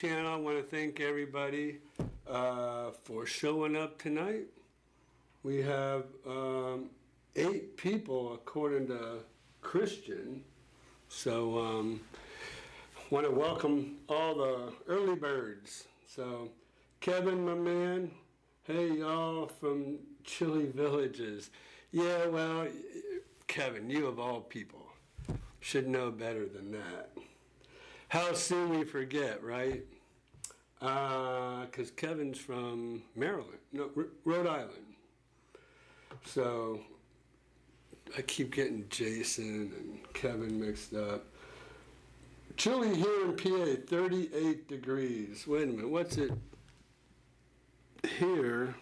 Channel. I want to thank everybody for showing up tonight. We have 8 people according to Christian. So want to welcome all the early birds. So Kevin, my man, hey y'all from Chili Villages. Yeah, well, Kevin, you of all people should know better than that. How soon we forget, right? Because Kevin's from Maryland, no, Rhode Island. So I keep getting Jason and Kevin mixed up. Chilly here in PA, 38 degrees. Wait a minute, what's it here?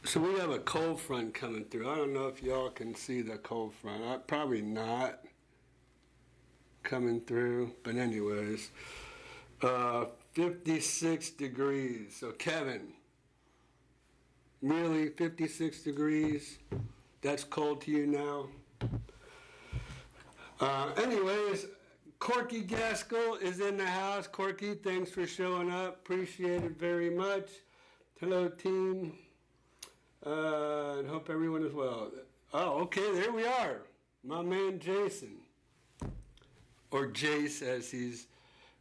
So we have a cold front coming through. I don't know if y'all can see the cold front. Probably not coming through, but anyways, 56 degrees. So Kevin, really 56 degrees? That's cold to you now? Anyways, Corky Gaskell is in the house. Corky, thanks for showing up. Appreciate it very much. Hello, team. And hope everyone is well. Oh, okay, there we are. My man Jason. Or Jace, as he's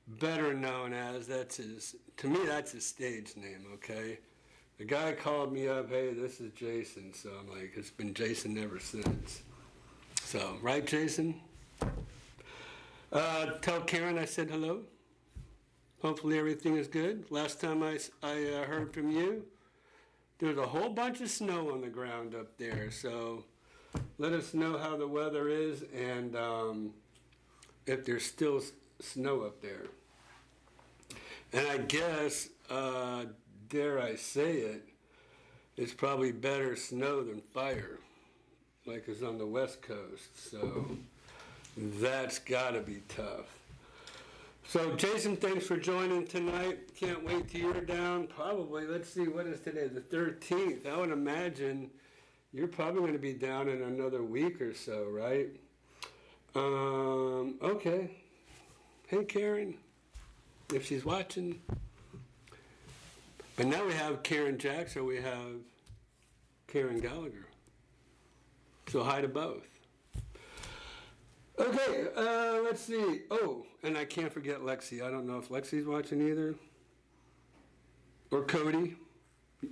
better known as. That's his, to me, that's his stage name, okay? The guy called me up, hey, this is Jason. So I'm like, it's been Jason ever since. So, right, Jason? Tell Karen I said hello. Hopefully everything is good. Last time I heard from you, there's a whole bunch of snow on the ground up there. So let us know how the weather is and if there's still snow up there. And I guess, dare I say it, it's probably better snow than fire, like it's on the West Coast. So that's gotta be tough. So Jason, thanks for joining tonight. Can't wait till you're down. Probably, let's see, what is today? The 13th. I would imagine you're probably going to be down in another week or so, right? Okay. Hey, Karen, if she's watching. But now we have Karen Jackson, we have Karen Gallagher. So hi to both. Okay, let's see. Oh, and I can't forget Lexi. I don't know if Lexi's watching either. Or Cody.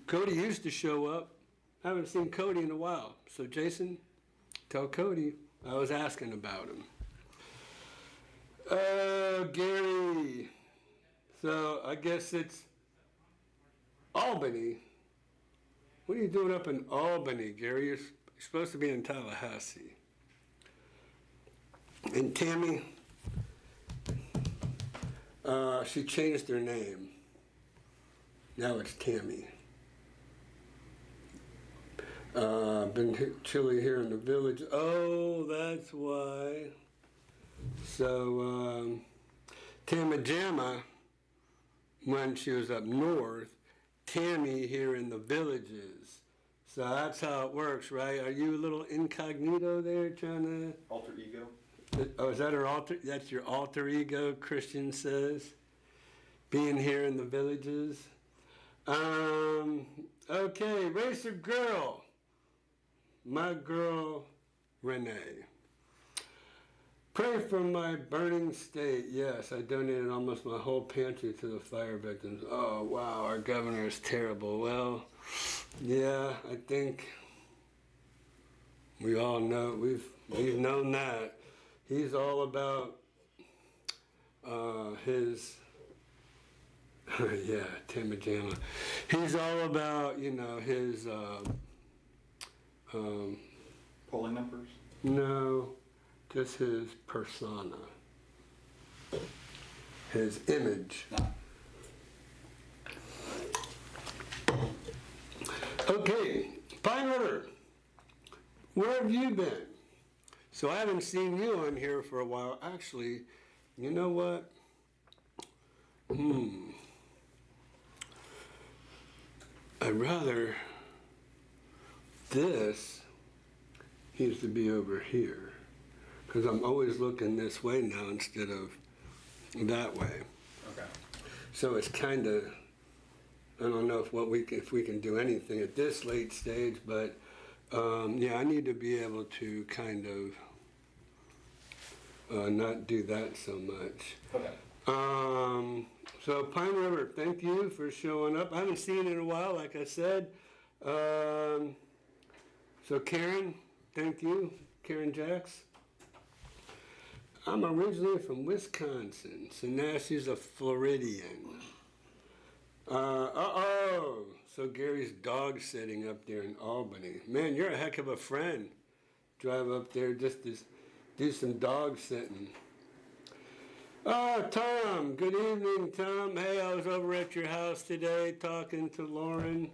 Cody used to show up. I haven't seen Cody in a while. So Jason, tell Cody I was asking about him. Gary. So I guess it's Albany. What are you doing up in Albany, Gary? You're supposed to be in Tallahassee. And Tammy, she changed her name. Now it's Tammy. Been chilly here in the village. Oh, that's why. So, Tamma Jamma, when she was up north, Tammy here in the villages. So that's how it works, right? Are you a little incognito there trying to... Alter ego? Oh, is that her alter? That's your alter ego, Christian says. Being here in the villages. Okay, Racer Girl. My girl, Renee. Pray for my burning state. Yes, I donated almost my whole pantry to the fire victims. Oh, wow, our governor is terrible. Well, yeah, I think we all know, we've known that. He's all about his, yeah, Tamma Jamma. He's all about, you know, his, polling numbers? No, just his persona, his image. No. Okay, Pine River, where have you been? So I haven't seen you on here for a while. Actually, you know what? I'd rather this needs to be over here because I'm always looking this way now instead of that way. Okay. So it's kind of, I don't know if we can do anything at this late stage, but yeah, I need to be able to kind of not do that so much. Okay. So Pine River, thank you for showing up. I haven't seen you in a while, like I said. So Karen, thank you, Karen Jacks. I'm originally from Wisconsin, so now she's a Floridian. So Gary's dog sitting up there in Albany. Man, you're a heck of a friend. Drive up there just to do some dog sitting. Tom, good evening, Tom. Hey, I was over at your house today talking to Lauren,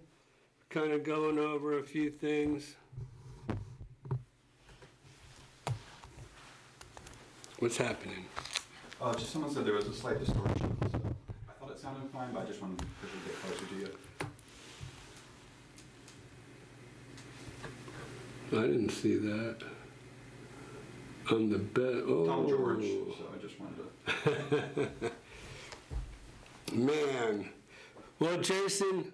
kind of going over a few things. What's happening? Just someone said there was a slight distortion, so I thought it sounded fine, but I just wanted to push it a bit closer to you. I didn't see that. On the bed. Oh. Tom George, so I just wanted to. Man. Well, Jason,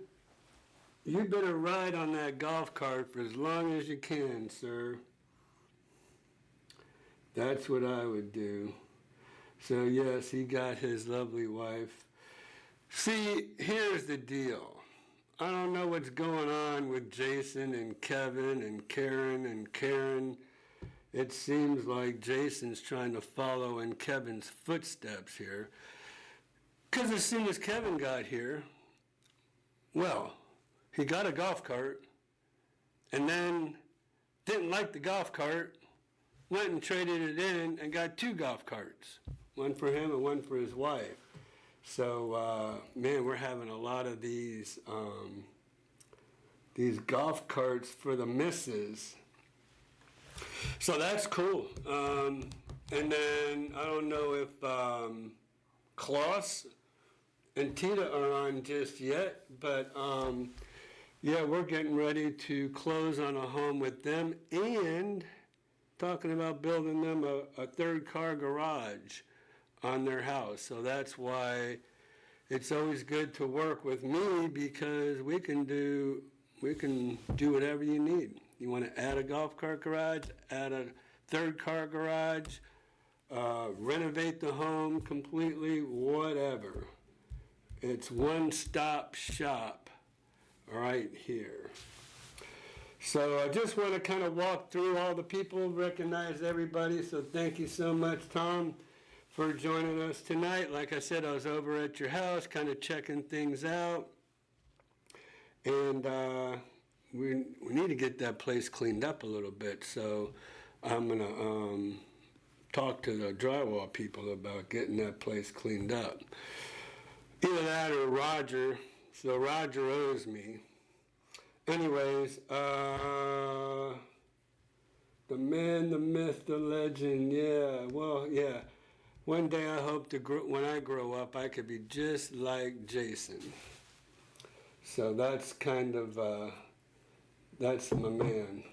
you better ride on that golf cart for as long as you can, sir. That's what I would do. So, yes, he got his lovely wife. See, here's the deal. I don't know what's going on with Jason and Kevin and Karen. It seems like Jason's trying to follow in Kevin's footsteps here. Because as soon as Kevin got here, well, he got a golf cart and then didn't like the golf cart, went and traded it in and got 2 golf carts, one for him and one for his wife. So, man, we're having a lot of these golf carts for the missus. So that's cool. And then I don't know if Klaus and Tita are on just yet, but yeah, we're getting ready to close on a home with them and talking about building them a 3rd-car garage on their house. So that's why it's always good to work with me, because we can do whatever you need. You want to add a golf cart garage, add a 3rd-car garage, renovate the home completely, whatever. It's one-stop shop right here. So I just want to kind of walk through all the people, recognize everybody. So thank you so much, Tom, for joining us tonight. Like I said, I was over at your house kind of checking things out. And we need to get that place cleaned up a little bit. So I'm going to talk to the drywall people about getting that place cleaned up. Either that or Roger. So Roger owes me. Anyways, the man, the myth, the legend, yeah, well, yeah. One day I hope to when I grow up, I could be just like Jason. So that's kind of, that's my man.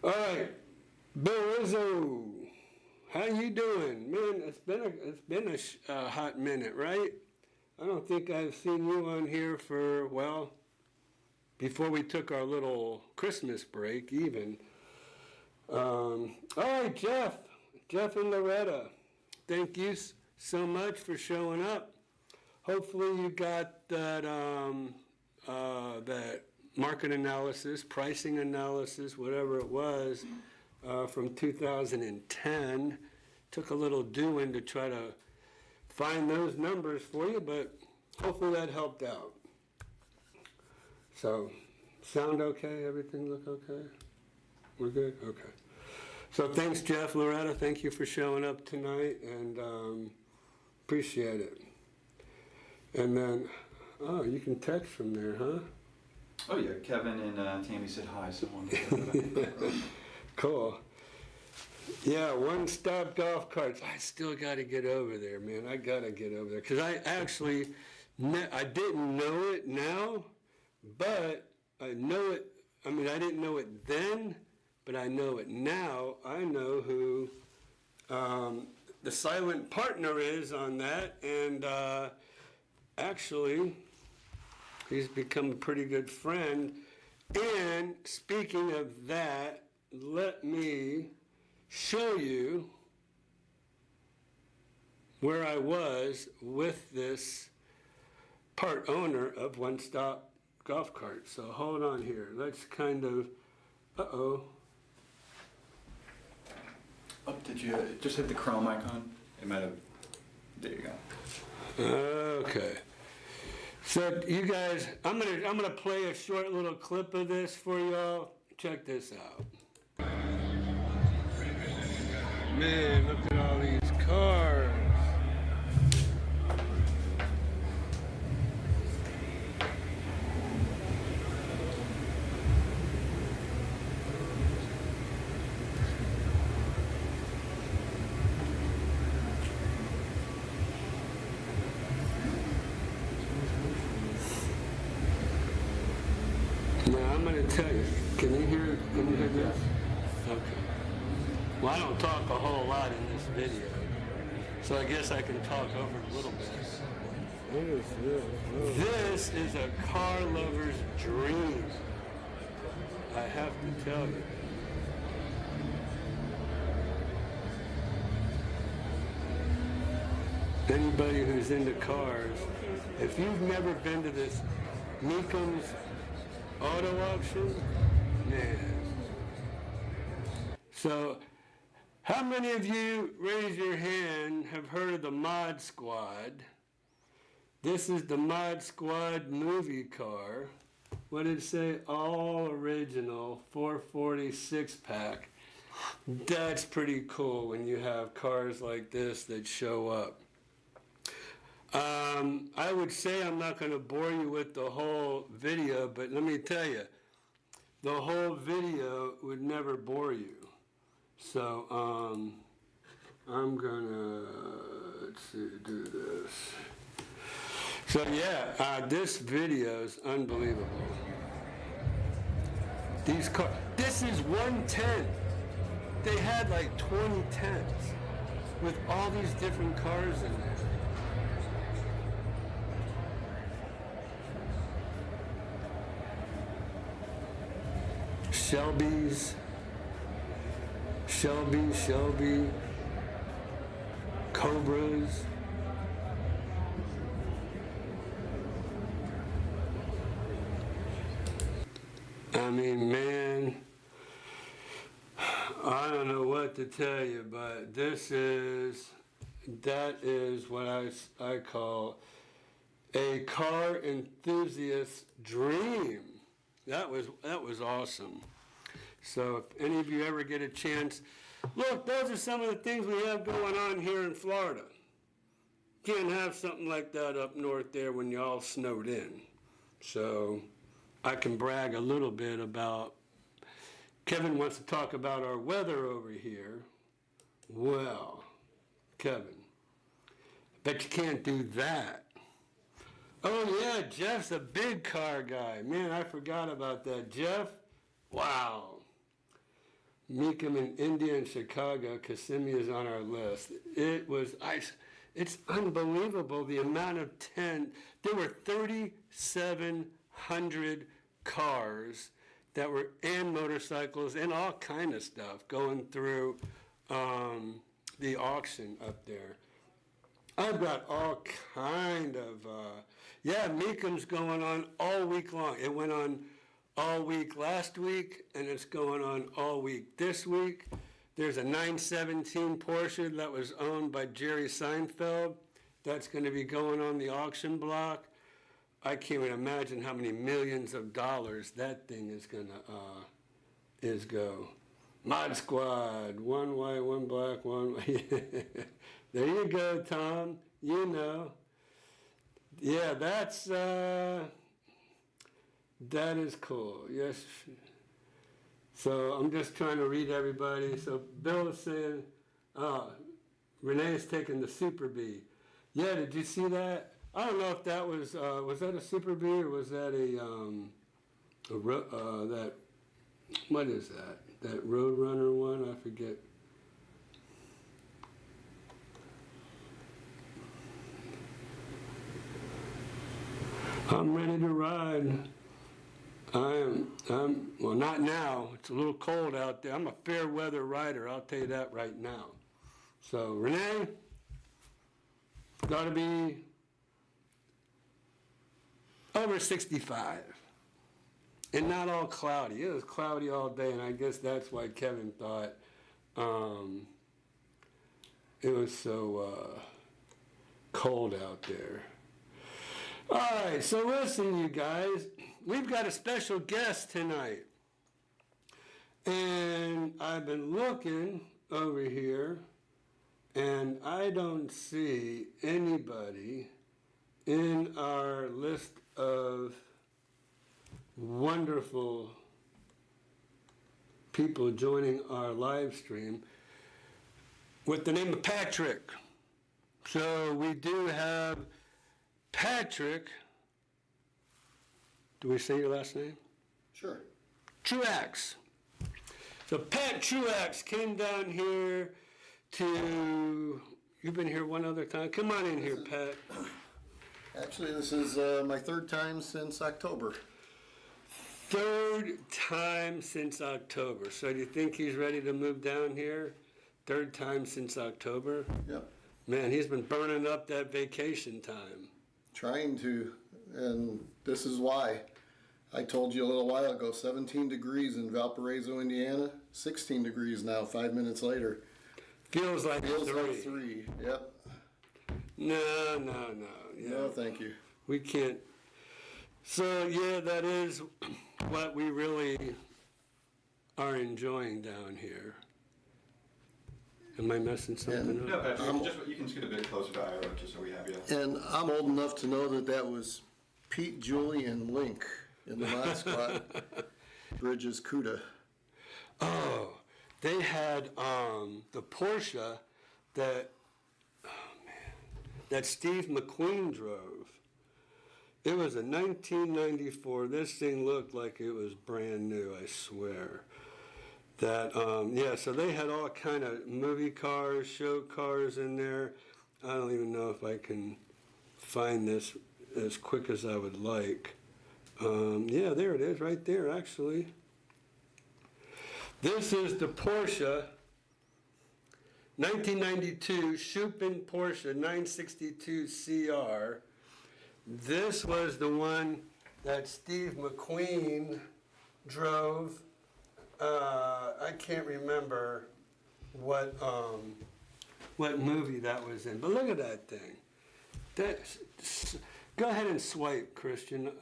All right, Bill Rizzo, how you doing? Man, it's been a hot minute, right? I don't think I've seen you on here for, well, before we took our little Christmas break even. All right, Jeff and Loretta, thank you so much for showing up. Hopefully you got that, that market analysis, pricing analysis, whatever it was, from 2010. Took a little doing to try to find those numbers for you, but hopefully that helped out. So, sound okay? Everything look okay? We're good? Okay. So thanks, Jeff, Loretta. Thank you for showing up tonight, and appreciate it. And then, oh, you can text from there, huh? Oh yeah, Kevin and Tammy said hi. Someone. Cool. Yeah, one-stop golf carts. I still got to get over there, man. I got to get over there. Because I actually, I didn't know it now, but I know it. I mean, I didn't know it then, but I know it now. I know who the silent partner is on that, and actually, he's become a pretty good friend. And speaking of that, let me show you where I was with this part owner of One Stop Golf Cart. So hold on here. Let's kind of, uh-oh. Oh, did you just hit the Chrome icon? It might have. There you go. Okay. So you guys, I'm gonna play a short little clip of this for y'all. Check this out. Man, look at all these cars. Now I'm going to tell you. Can you hear this? Okay. Well, I don't talk a whole lot in this video, so I guess I can talk over it a little bit. What is this? This is a car lover's dream. I have to tell you. Anybody who's into cars, if you've never been to this Mecum Auto Auction, man. So, how many of you, raise your hand, have heard of the Mod Squad? This is the Mod Squad movie car. What did it say? All original 446 pack. That's pretty cool when you have cars like this that show up. I would say I'm not going to bore you with the whole video, but let me tell you, the whole video would never bore you. So, I'm going to, let's see, do this. So yeah, this video is unbelievable. These cars, this is 110. They had like 20 tents with all these different cars in there. Shelby, Cobras. I mean, man, I don't know what to tell you, but that is what I call a car enthusiast's dream. That was awesome. So if any of you ever get a chance, look, those are some of the things we have going on here in Florida. Can't have something like that up north there when y'all snowed in. So I can brag a little bit about, Kevin wants to talk about our weather over here. Well, Kevin, bet you can't do that. Oh yeah, Jeff's a big car guy. Man, I forgot about that. Jeff, wow. Mecum in India and Chicago, Kissimmee is on our list. It's unbelievable the amount of there were 3,700 cars that were, and motorcycles and all kind of stuff going through the auction up there. I've got all kind of, Mecum's going on all week long. It went on all week last week, and it's going on all week this week. There's a 917 Porsche that was owned by Jerry Seinfeld. That's going to be going on the auction block. I can't even imagine how many millions of dollars that thing is going to go. Mod Squad, one white, one black, one white. There you go, Tom. You know. Yeah, that is cool. Yes. So I'm just trying to read everybody. So Bill is saying, Renee is taking the Super B. Yeah, did you see that? I don't know if that was that a Super B or was that what is that? That Roadrunner one? I forget. I'm ready to ride. Well, not now. It's a little cold out there. I'm a fair weather rider, I'll tell you that right now. So, Renee, gotta be over 65. And not all cloudy. It was cloudy all day, and I guess that's why Kevin thought it was so cold out there. All right, so listen, you guys. We've got a special guest tonight. And I've been looking over here, and I don't see anybody in our list of wonderful people joining our live stream with the name of Patrick. So we do have Patrick. Do we say your last name? Sure. Truax. So Pat Truax came down here to, you've been here one other time. Come on in here, Pat. Actually, this is my third time since October. Third time since October. So do you think he's ready to move down here? Third time since October? Yep. Man, he's been burning up that vacation time. Trying to, and this is why. I told you a little while ago, 17 degrees in Valparaiso, Indiana, 16 degrees now, 5 minutes later. Feels like Feels three. like 3, yep. No. Yeah. No, thank you. We can't. So, yeah, that is what we really are enjoying down here. Am I messing something No, up? Patrick, you can scoot a bit closer to Ira, just so we have you. And I'm old enough to know that that was Pete, Julie, and Link in the Mod Squad. Bridges Cuda. Oh, they had the Porsche that, that Steve McQueen drove. It was a 1994. This thing looked like it was brand new, I swear. That, so they had all kind of movie cars, show cars in there. I don't even know if I can find this as quick as I would like. Yeah, there it is, right there, actually. This is the Porsche 1992 Schuppen Porsche 962 CR. This was the one that Steve McQueen drove. I can't remember what movie that was in, but look at that thing. Go ahead and swipe, Christian.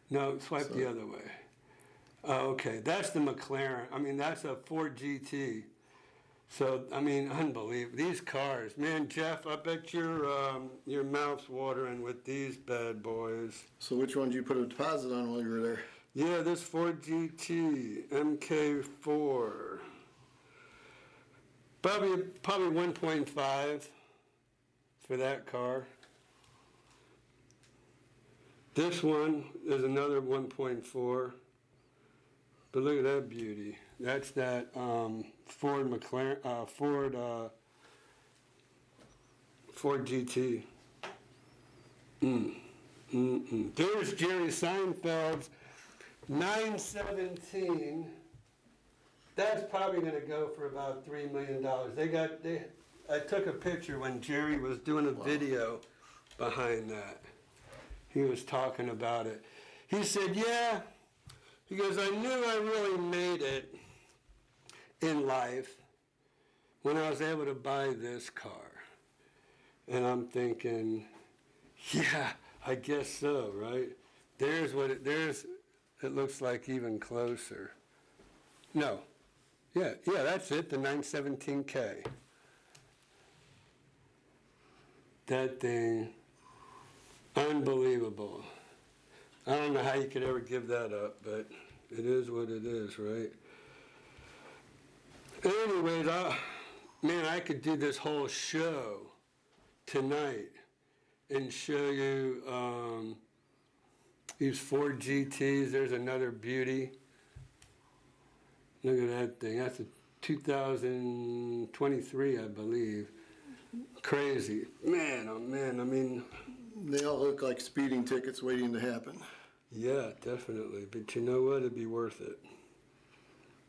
No, swipe the other way. Oh, okay, that's the McLaren. I mean, that's a Ford GT. So, I mean, unbelievable. These cars, man, Jeff, I bet your mouth's watering with these bad boys. So which one did you put a deposit on while you were there? Yeah, this Ford GT MK4. Probably 1.5 for that car. This one is another 1.4. But look at that beauty. That's that Ford GT. There's Jerry Seinfeld's 917. That's probably going to go for about $3 million. I took a picture when Jerry was doing a video behind that. He was talking about it. He said, yeah. He goes, I knew I really made it in life when I was able to buy this car. And I'm thinking, yeah, I guess so, right? It looks like even closer. No. Yeah, that's it, the 917K. That thing, unbelievable. I don't know how you could ever give that up, but it is what it is, right? Anyways, I could do this whole show tonight and show you these Ford GTs. There's another beauty. Look at that thing. That's a 2023, I believe. Crazy. Man, oh man, I mean, They all look like speeding tickets waiting to happen. Yeah, definitely. But you know what? It'd be worth it.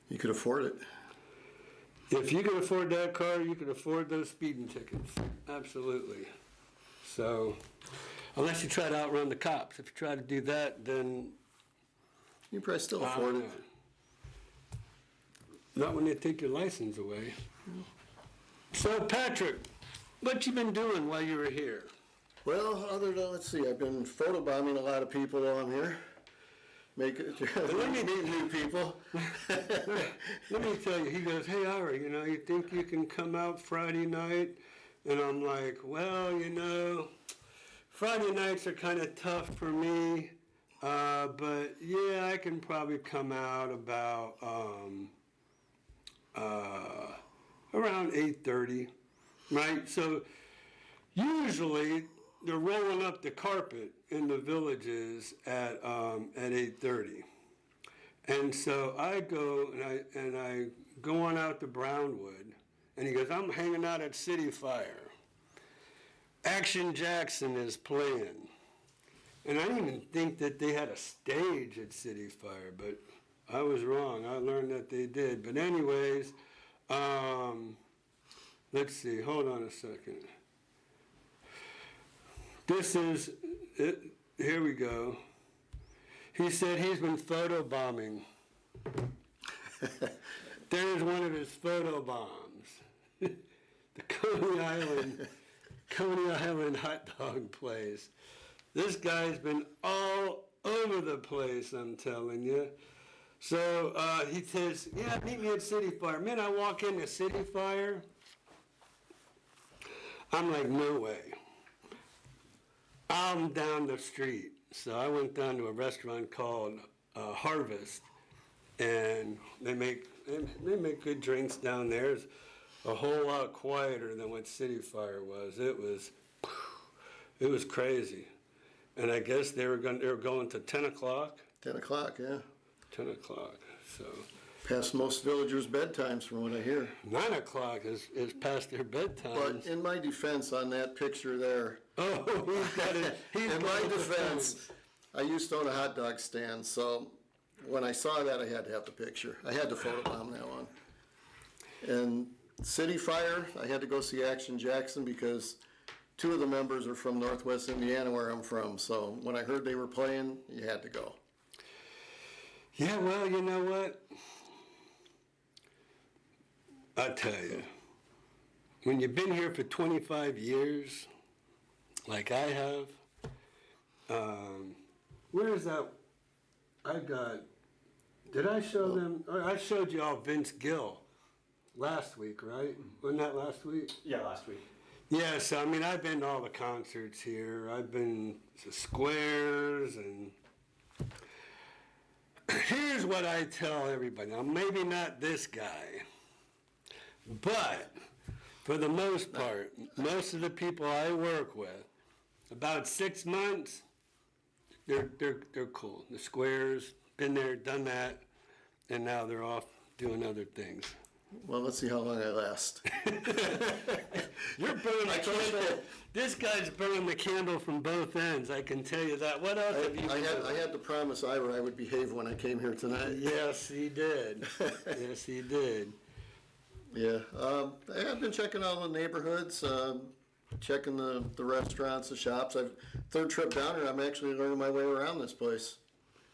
You could afford it. If you can afford that car, you can afford those speeding tickets. Absolutely. So, unless you try to outrun the cops. If you try to do that, then You probably still I afford don't it. know. Not when they take your license away. So, Patrick, what you been doing while you were here? Well, other than, let's see, I've been photobombing a lot of people while I'm here. Meet new people. Let me tell you, he goes, hey, Ira, you think you can come out Friday night? And I'm like, well, Friday nights are kind of tough for me, but yeah, I can probably come out about around 8:30, right? So usually they're rolling up the carpet in the villages at 8:30, and so I go and I go on out to Brownwood, and he goes, I'm hanging out at City Fire. Action Jackson is playing. And I didn't even think that they had a stage at City Fire, but I was wrong. I learned that they did. But anyways, let's see. Hold on a second. This is it. Here we go. He said he's been photobombing. There's one of his photo bombs. The Coney Island hot dog place. This guy's been all over the place, I'm telling you. So he says, yeah, meet me at City Fire. Man, I walk into City Fire. I'm like, no way. I'm down the street. So I went down to a restaurant called Harvest, and they make good drinks down there. It's a whole lot quieter than what City Fire was. It was crazy. And I guess they were going to 10 o'clock. 10 o'clock, yeah. 10 o'clock. So Past most villagers' bedtimes, from what I hear. 9 o'clock is past their bedtime. But in my defense on that picture there, Oh, he's got it. in my defense, I used to own a hot dog stand, so when I saw that, I had to have the picture. I had to photobomb that one. And City Fire, I had to go see Action Jackson because two of the members are from Northwest Indiana, where I'm from. So when I heard they were playing, you had to go. Yeah, well, you know what? I tell you, when you've been here for 25 years, like I have, where is that? Did I show them? I showed you all Vince Gill last week, right? Wasn't that last week? Yeah, last week. Yeah, so I mean, I've been to all the concerts here. I've been to Squares, and here's what I tell everybody. Now, maybe not this guy, but for the most part, most of the people I work with, about 6 months, they're cool. The Squares, been there, done that, and now they're off doing other things. Well, let's see how long I last. You're burning the candle. This guy's burning the candle from both ends. I can tell you that. What else have you been doing? I had to promise Ira I would behave when I came here tonight. Yes, he did. Yes, he did. Yeah, I've been checking out the neighborhoods, checking the restaurants, the shops. Third trip down here, I'm actually learning my way around this place.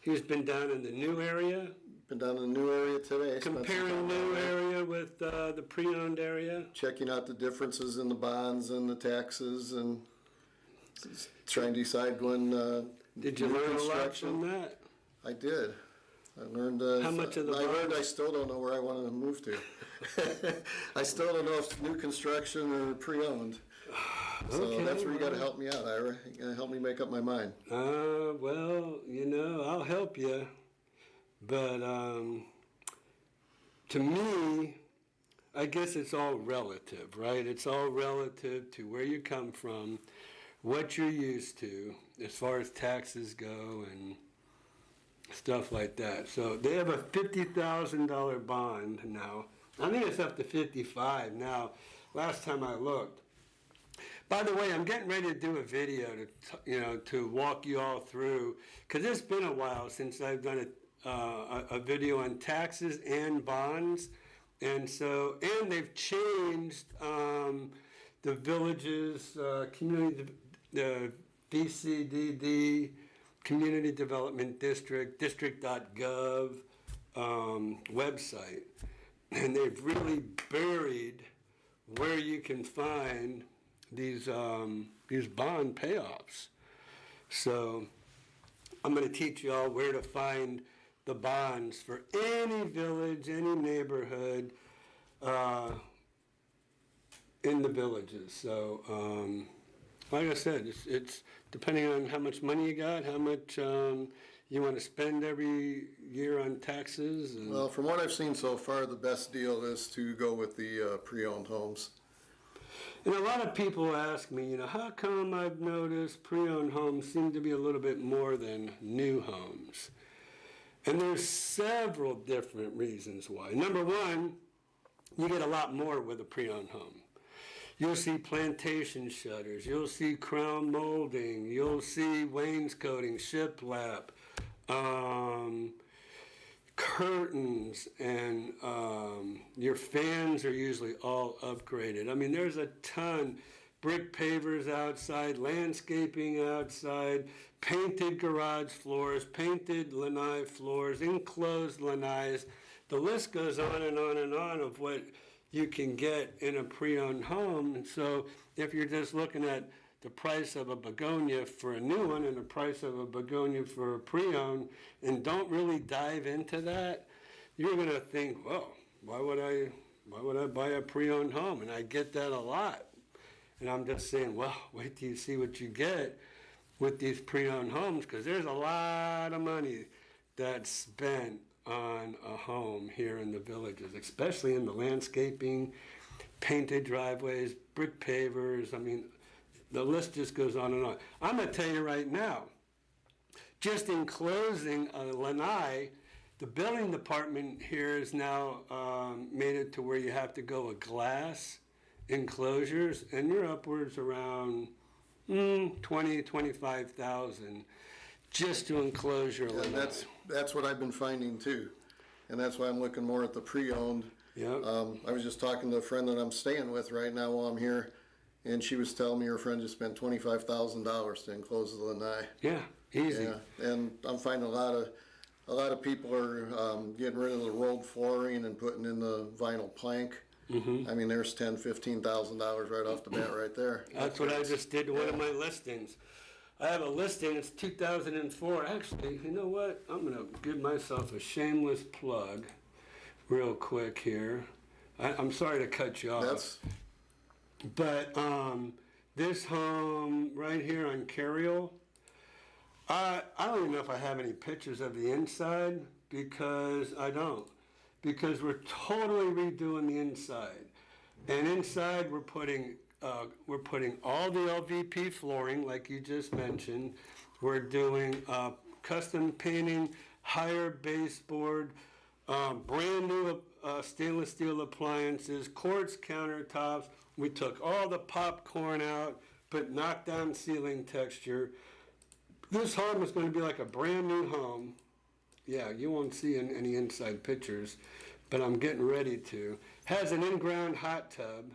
He's been down in the new area, Been down in the new area today. spent some comparing time new down there, area with the pre-owned area. checking out the differences in the bonds and the taxes, and trying to decide when. Did you new learn a lot construction- from that? I did. I learned. How much of the I learned. I bonds? still don't know where I want to move to. I still don't know if it's new construction or pre-owned. So Okay, that's where you got to well. help me out, Ira. You got to help me make up my mind. Well, I'll help you. But to me, I guess it's all relative, right? It's all relative to where you come from, what you're used to, as far as taxes go and stuff like that. So they have a $50,000 bond now. I think it's up to 55 now. Last time I looked. By the way, I'm getting ready to do a video to walk you all through, because it's been a while since I've done a video on taxes and bonds, and they've changed the villages community, the VCDD Community Development District district.gov website, and they've really buried where you can find these bond payoffs. So I'm going to teach you all where to find the bonds for any village, any neighborhood in the villages. So like I said, it's depending on how much money you got, how much you want to spend every year on taxes. And Well, from what I've seen so far, the best deal is to go with the pre-owned homes. And a lot of people ask me, how come I've noticed pre-owned homes seem to be a little bit more than new homes? And there's several different reasons why. Number one, you get a lot more with a pre-owned home. You'll see plantation shutters, you'll see crown molding, you'll see wainscoting, shiplap, curtains, and your fans are usually all upgraded. I mean, there's a ton. Brick pavers outside, landscaping outside, painted garage floors, painted lanai floors, enclosed lanais. The list goes on and on and on of what you can get in a pre-owned home. And so if you're just looking at the price of a begonia for a new one and the price of a begonia for a pre-owned and don't really dive into that, you're going to think, well, why would I buy a pre-owned home? And I get that a lot. And I'm just saying, well, wait till you see what you get with these pre-owned homes, because there's a lot of money that's spent on a home here in the villages, especially in the landscaping, painted driveways, brick pavers. I mean, the list just goes on and on. I'm going to tell you right now, just in closing a lanai, the building department here has now made it to where you have to go with glass enclosures, and you're upwards around 25,000 just to enclose your lanai. And that's what I've been finding too. And that's why I'm looking more at the pre-owned. Yep. I was just talking to a friend that I'm staying with right now while I'm here, and she was telling me her friend just spent $25,000 to enclose the lanai. Yeah, easy. Yeah, and I'm finding a lot of people are getting rid of the rolled flooring and putting in the vinyl plank. I mean, there's $10,000-$15,000 right off the bat right there. That's what I just did to one of my listings. I have a listing, it's 2004. Actually, you know what? I'm going to give myself a shameless plug real quick here. I'm sorry to cut you off. But this home right here on Carriel, I don't even know if I have any pictures of the inside, because I don't. Because we're totally redoing the inside. And inside we're putting all the LVP flooring, like you just mentioned. We're doing custom painting, higher baseboard, brand new stainless steel appliances, quartz countertops. We took all the popcorn out, put knockdown ceiling texture. This home is going to be like a brand new home. Yeah, you won't see any inside pictures, but I'm getting ready to. Has an in-ground hot tub.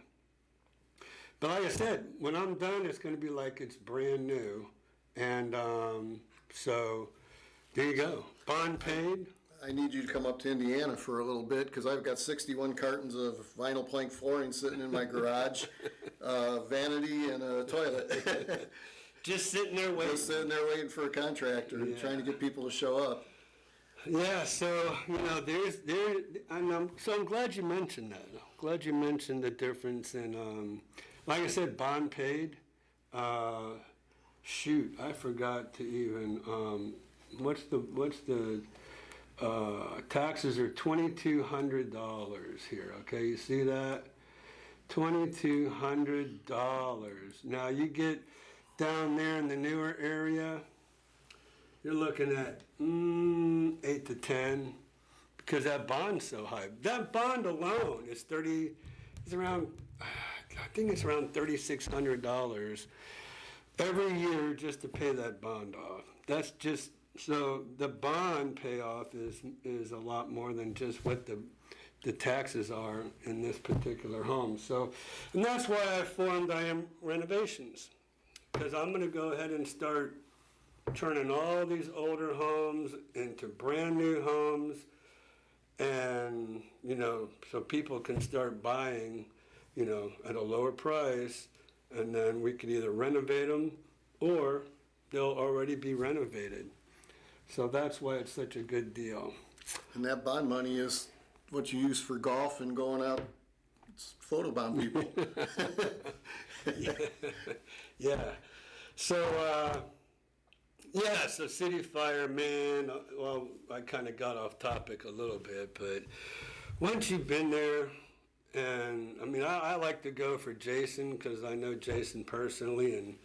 But like I said, when I'm done, it's going to be like it's brand new. And so there you go. Bond paid. I need you to come up to Indiana for a little bit, because I've got 61 cartons of vinyl plank flooring sitting in my garage, vanity, and a toilet. Just sitting there waiting. Just sitting there waiting for a contractor, trying to get people to show up. Yeah, so I'm glad you mentioned that. I'm glad you mentioned the difference in, like I said, bond paid. Shoot, I forgot to even. What's the taxes are $2,200 here. Okay, you see that? $2,200. Now you get down there in the newer area, you're looking at 8 to 10, because that bond's so high. That bond alone is around, I I think it's around $3,600 every year just to pay that bond off. That's just, so the bond payoff is a lot more than just what the taxes are in this particular home. So, and that's why I formed I Am Renovations, because I'm going to go ahead and start turning all these older homes into brand new homes, and so people can start buying at a lower price, and then we can either renovate them or they'll already be renovated. So that's why it's such a good deal. And that bond money is what you use for golf and going out photobomb people. Yeah. So, so City Fire, man, well, I kind of got off topic a little bit, but once you've been there, and I mean, I like to go for Jason because I know Jason personally, and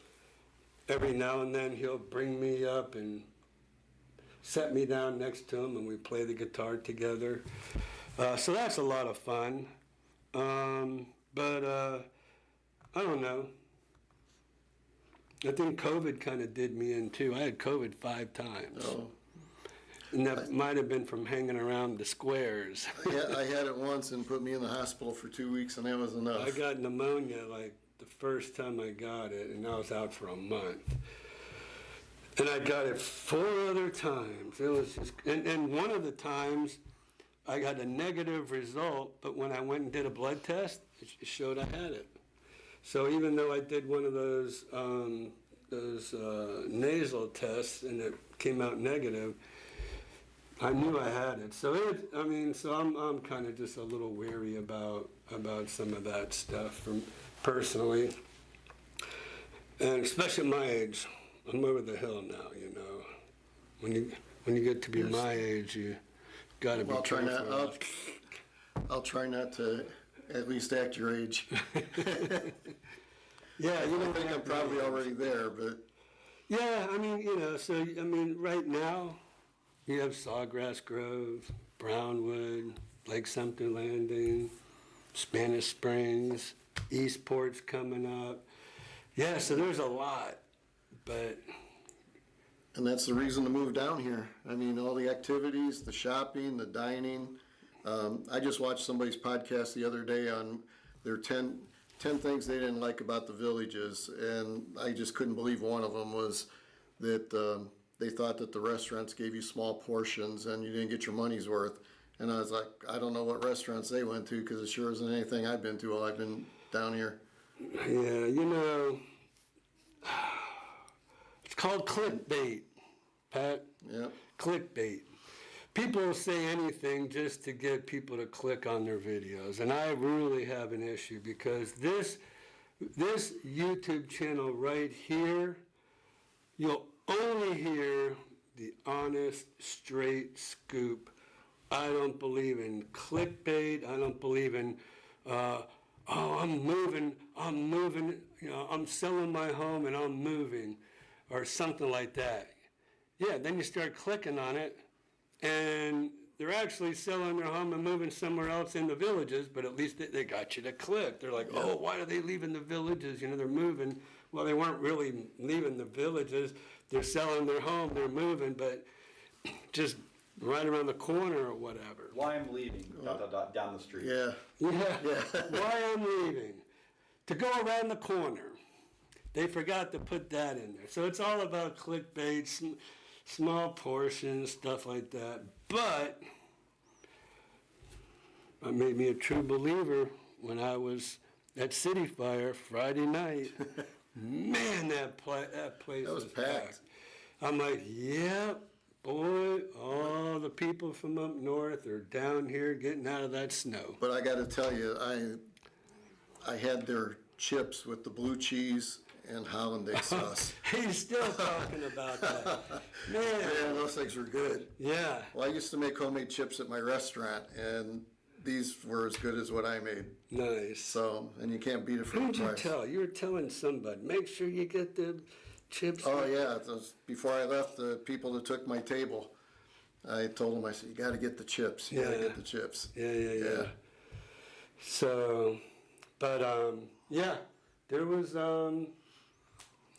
every now and then he'll bring me up and set me down next to him and we play the guitar together. So that's a lot of fun. But I don't know. I think COVID kind of did me in too. I had COVID 5 times. Oh. And that might have been from hanging around the squares. Yeah, I had it once and put me in the hospital for 2 weeks, and that was enough. I got pneumonia like the first time I got it, and I was out for a month. And I got it 4 other times. It was just, and one of the times I got a negative result, but when I went and did a blood test, it showed I had it. So even though I did one of those nasal tests and it came out negative, I knew I had it. So I'm kind of just a little weary about some of that stuff from personally, and especially at my age. I'm over the hill now, When you get to be my age, you got to be careful. I'll try not to at least act your age. Yeah, I think I'm probably already there, but yeah, right now you have Sawgrass Grove, Brownwood, Lake Sumter Landing, Spanish Springs, Eastport's coming up. Yeah, so there's a lot. And that's the reason to move down here. I mean, all the activities, the shopping, the dining. I just watched somebody's podcast the other day on their 10 things they didn't like about the villages, and I just couldn't believe one of them was that they thought that the restaurants gave you small portions and you didn't get your money's worth. And I was like, I don't know what restaurants they went to, because it sure isn't anything I've been to while I've been down here. Yeah, it's called clickbait, Pat. Yeah. Clickbait. People will say anything just to get people to click on their videos, and I really have an issue because this YouTube channel right here, you'll only hear the honest, straight scoop. I don't believe in clickbait. I don't believe in, I'm moving, I'm selling my home and I'm moving, or something like that. Yeah, then you start clicking on it, and they're actually selling their home and moving somewhere else in the villages, but at least they got you to click. They're like, oh, why are they leaving the villages? They're moving. Well, they weren't really leaving the villages. They're selling their home, they're moving, but just right around the corner or whatever. Why I'm leaving, down the street. Yeah. Why I'm leaving. To go around the corner. They forgot to put that in there. So it's all about clickbait, small portions, stuff like that. But it made me a true believer when I was at City Fire Friday night. Man, that place was packed. I'm like, yep, boy, all the people from up north are down here getting out of that snow. But I got to tell you, I had their chips with the blue cheese and hollandaise sauce. He's still talking about that. Man, those things were good. Yeah. Well, I used to make homemade chips at my restaurant, and these were as good as what I made. Nice. So, and you can't beat it for Who the did you price. tell? You were telling somebody. Make sure you get the chips. Oh yeah, it was before I left, the people that took my table, I told them, I said, you got to get the chips. You got to get the chips. Yeah. So, but Yeah, there was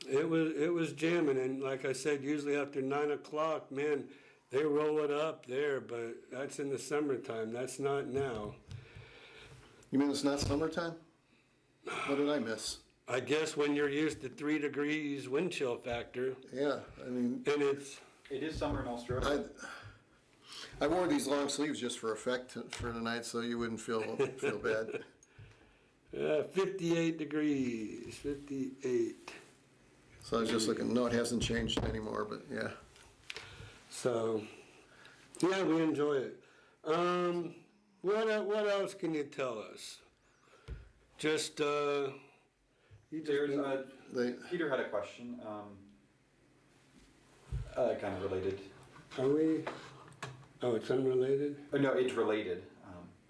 it was jamming, and like I said, usually after 9 o'clock, man, they roll it up there. But that's in the summertime. That's not now. You mean it's not summertime? What did I miss? I guess when you're used to 3 degrees wind chill factor, Yeah, I mean, and it's It is summer in Australia. I wore these long sleeves just for effect for tonight, so you wouldn't feel bad. 58 degrees, 58. So I was just looking. No, it hasn't changed anymore, but yeah. So, yeah, we enjoy it. What else can you tell us? Just There's They, Peter had a question, kind of related. are we? Oh, it's unrelated. No, it's related.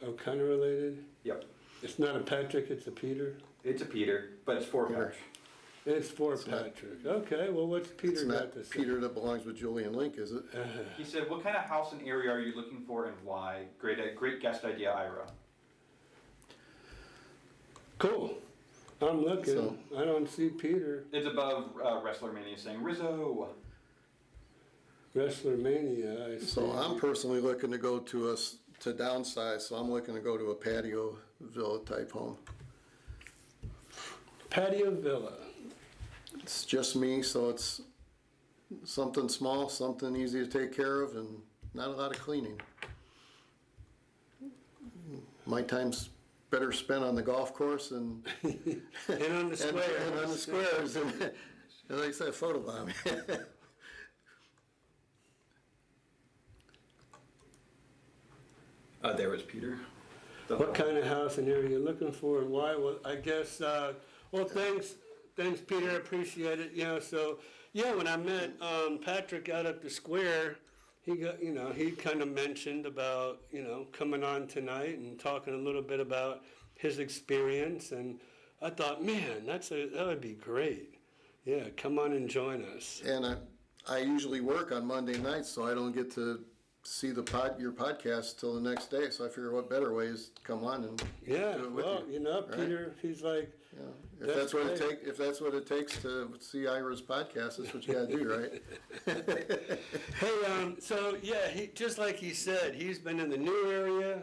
Oh, kind of related. Yep, It's not a Patrick, it's a Peter. it's a Peter, but it's for Peter. Patch. It's for It's not- Patrick. Okay, well, what's it's Peter got not to say? Peter that belongs with Julian Link, is it? He said, "What kind of house and area are you looking for, and why?" Great guest idea, Ira. Cool. I'm looking. So- I don't see Peter. It's above ResslerMania saying Rizzo. ResslerMania. I see. So I'm personally looking to go to downsize. So I'm looking to go to a patio villa type home. Patio Villa. It's just me, so it's something small, something easy to take care of, and not a lot of cleaning. My time's better spent on the golf course and And on the square. and on the squares, and like I said, photobombing. There was Peter. What kind of house and area you're looking for and why? Well, I guess, well, thanks, Peter, I appreciate it. So, yeah, when I met Patrick out at the square, he kind of mentioned about, coming on tonight and talking a little bit about his experience. And I thought, man, that would be great. Yeah, come on and join us. And I usually work on Monday nights, so I don't get to see your podcast till the next day. So I figure, what better way is to come on and Yeah, do it with well, you. Right? Peter, he's like, If That's great. if that's what it takes to see Ira's podcast, that's what you got to do, right? hey, so yeah, just like he said, he's been in the new area,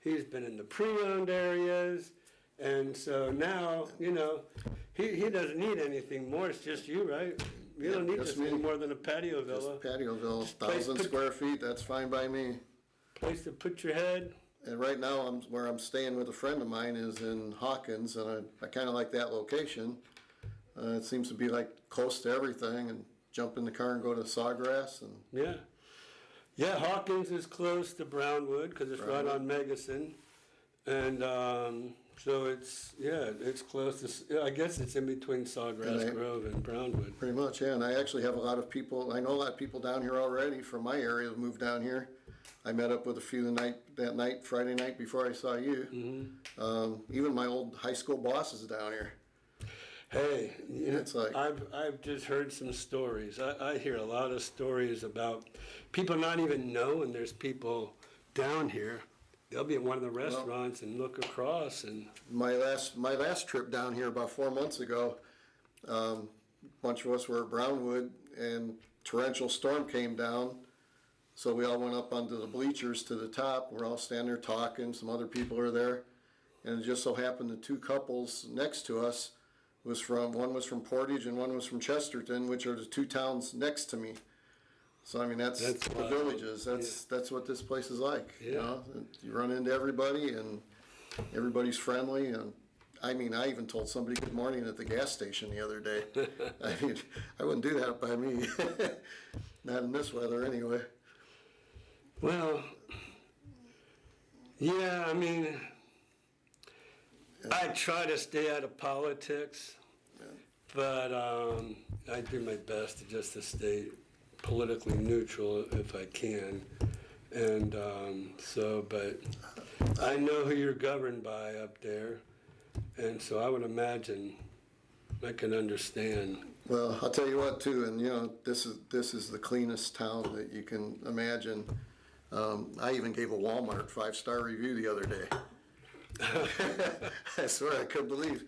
he's been in the pre-owned areas, and so now, he doesn't need anything more. It's just you, right? You don't need just this any me. more than a patio villa. Just patio villa, place 1,000 to- square feet. That's fine by me. Place to put your head. And right now, where I'm staying with a friend of mine is in Hawkins, and I kind of like that location. It seems to be like close to everything, and jump in the car and go to Sawgrass. And Yeah, Hawkins is close to Brownwood because it's right on Megason, and so it's close to. I guess it's in between Sawgrass Grove and Brownwood. pretty much, yeah. And I actually have a lot of people. I know a lot of people down here already from my area have moved down here. I met up with a few that night, Friday night before I saw you. Mm-hmm. Even my old high school boss is down here. Hey, It's like- I've just heard some stories. I hear a lot of stories about people not even knowing there's people down here. They'll be at one of the restaurants and look across and. My last trip down here about 4 months ago, a bunch of us were at Brownwood, and torrential storm came down. So we all went up onto the bleachers to the top. We're all standing there talking. Some other people are there, and it just so happened the two couples next to us one was from Portage and one was from Chesterton, which are the two towns next to me. So I mean that's the wild. villages. That's what this place is like. Yeah. You run into everybody, and everybody's friendly. And I mean, I even told somebody good morning at the gas station the other day. I mean, I wouldn't do that by me. Not in this weather, anyway. Well, yeah, I mean, I try to stay out of politics, but I do my best just to stay politically neutral if I can. And but I know who you're governed by up there, and so I would imagine I can understand. Well, I'll tell you what too, and this is the cleanest town that you can imagine. I even gave a Walmart 5-star review the other day. I swear I couldn't believe.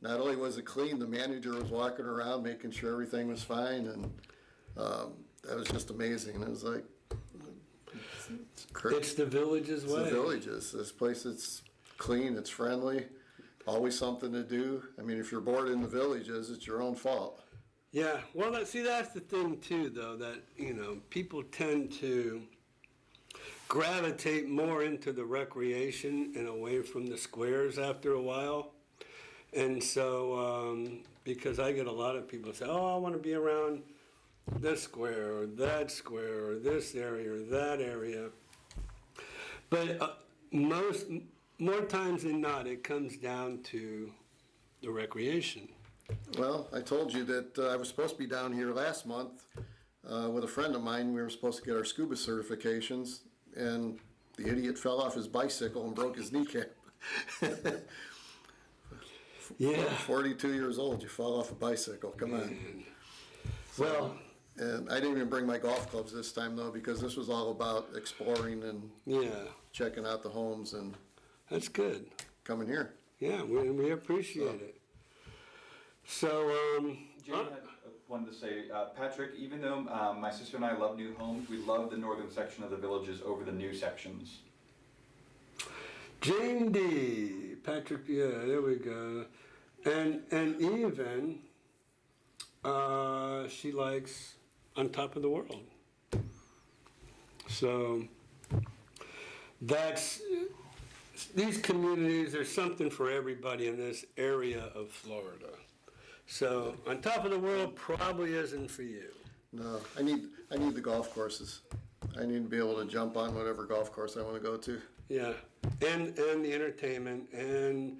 not only was it clean, the manager was walking around making sure everything was fine, and that was just amazing. It was like, It's the village's it's way. the villages. This place, it's clean, it's friendly, always something to do. I mean, if you're bored in the villages, it's your own fault. Yeah, well, that's the thing too, though, that, people tend to gravitate more into the recreation and away from the squares after a while. And so, because I get a lot of people say, oh, I want to be around this square or this area or that area. But more times than not, it comes down to the recreation. Well, I told you that I was supposed to be down here last month with a friend of mine. We were supposed to get our scuba certifications, and the idiot fell off his bicycle and broke his kneecap. Yeah. 42 years old, you fall off a bicycle. Come on. Well, And I didn't even bring my golf clubs this time, though, because this was all about exploring and yeah, checking out the homes and that's good. coming here. Yeah, we appreciate it. So, Jane had wanted to say, Patrick, even though my sister and I love new homes, we love the northern section of the villages over the new sections. Jane D. Patrick, yeah, there we go. And even she likes On Top of the World. So these communities, there's something for everybody in this area of Florida. So On Top of the World probably isn't for you. No, I need the golf courses. I need to be able to jump on whatever golf course I want to go to. Yeah, and the entertainment and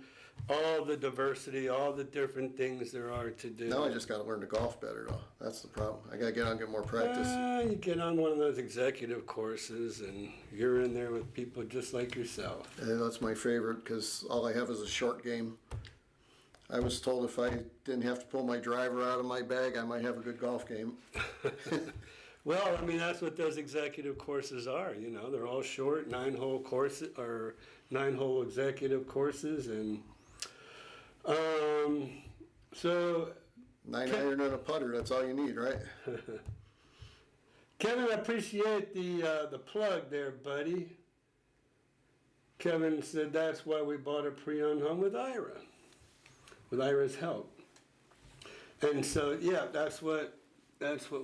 all the diversity, all the different things there are to do. Now I just got to learn to golf better, though. That's the problem. I got to get on and get more practice. You get on one of those executive courses and you're in there with people just like yourself. And that's my favorite because all I have is a short game. I was told if I didn't have to pull my driver out of my bag, I might have a good golf game. Well, I mean, that's what those executive courses are, they're all short, 9-hole courses, or 9-hole executive courses, and so 9-iron and a putter, that's all you need, right? Kevin, I appreciate the plug there, buddy. Kevin said that's why we bought a pre-owned home with Ira's help. And so, yeah, that's what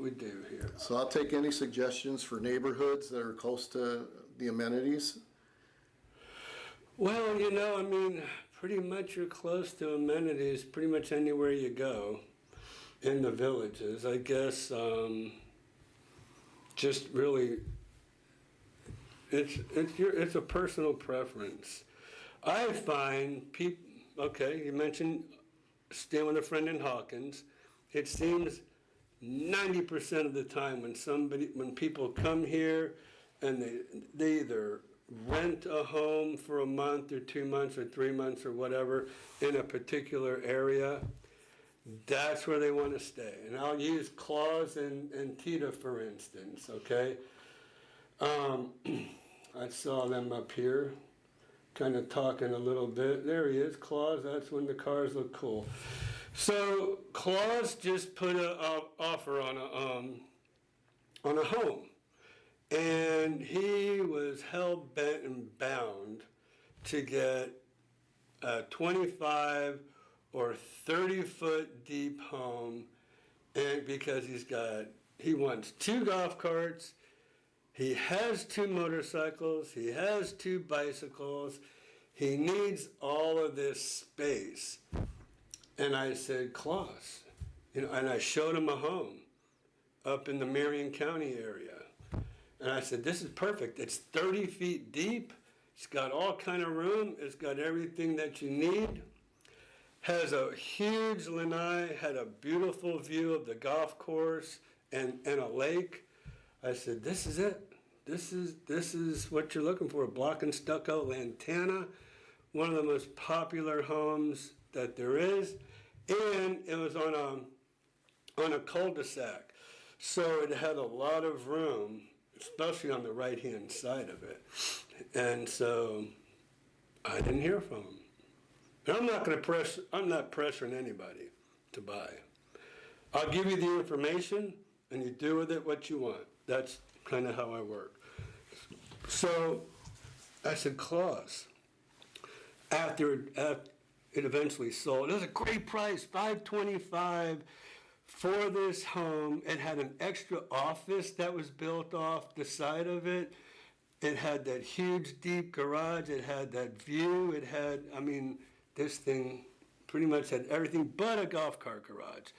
we do here. So I'll take any suggestions for neighborhoods that are close to the amenities. Well, I mean, pretty much you're close to amenities pretty much anywhere you go in the villages. I guess just really, it's a personal preference. I find people, okay, you mentioned staying with a friend in Hawkins. It seems 90% of the time when people come here and they either rent a home for a month or 2 months or 3 months or whatever in a particular area, that's where they want to stay. And I'll use Claus and Tita for instance, okay? I saw them up here kind of talking a little bit. There he is, Claus. That's when the cars look cool. So Claus just put an offer on a home, and he was hell bent and bound to get a 25 or 30-foot deep home, and because he wants 2 golf carts, he has 2 motorcycles, he has 2 bicycles, he needs all of this space. And I said, Claus, and I showed him a home up in the Marion County area. And I said, this is perfect. It's 30 feet deep. It's got all kind of room. It's got everything that you need. Has a huge lanai, had a beautiful view of the golf course and a lake. I said, this is it. This is what you're looking for. Block and stucco Lantana, one of the most popular homes that there is. And it was on a cul-de-sac. So it had a lot of room, especially on the right-hand side of it. And so I didn't hear from him. And I'm not pressuring anybody to buy. I'll give you the information and you do with it what you want. That's kind of how I work. So I said, Claus, after it eventually sold, it was a great price, $525 for this home. It had an extra office that was built off the side of it. It had that huge deep garage. It had that view. It had, this thing pretty much had everything but a golf cart garage.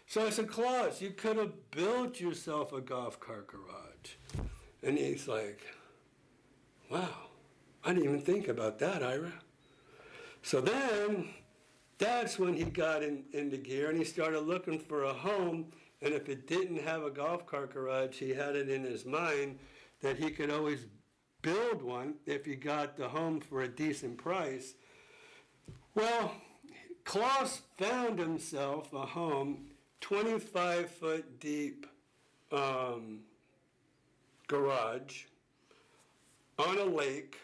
So I said, Claus, you could have built yourself a golf cart garage. And he's like, wow, I didn't even think about that, Ira. So then, that's when he got into gear and he started looking for a home. And if it didn't have a golf cart garage, he had it in his mind that he could always build one if he got the home for a decent price. Well, Claus found himself a home, 25-foot deep garage on a lake,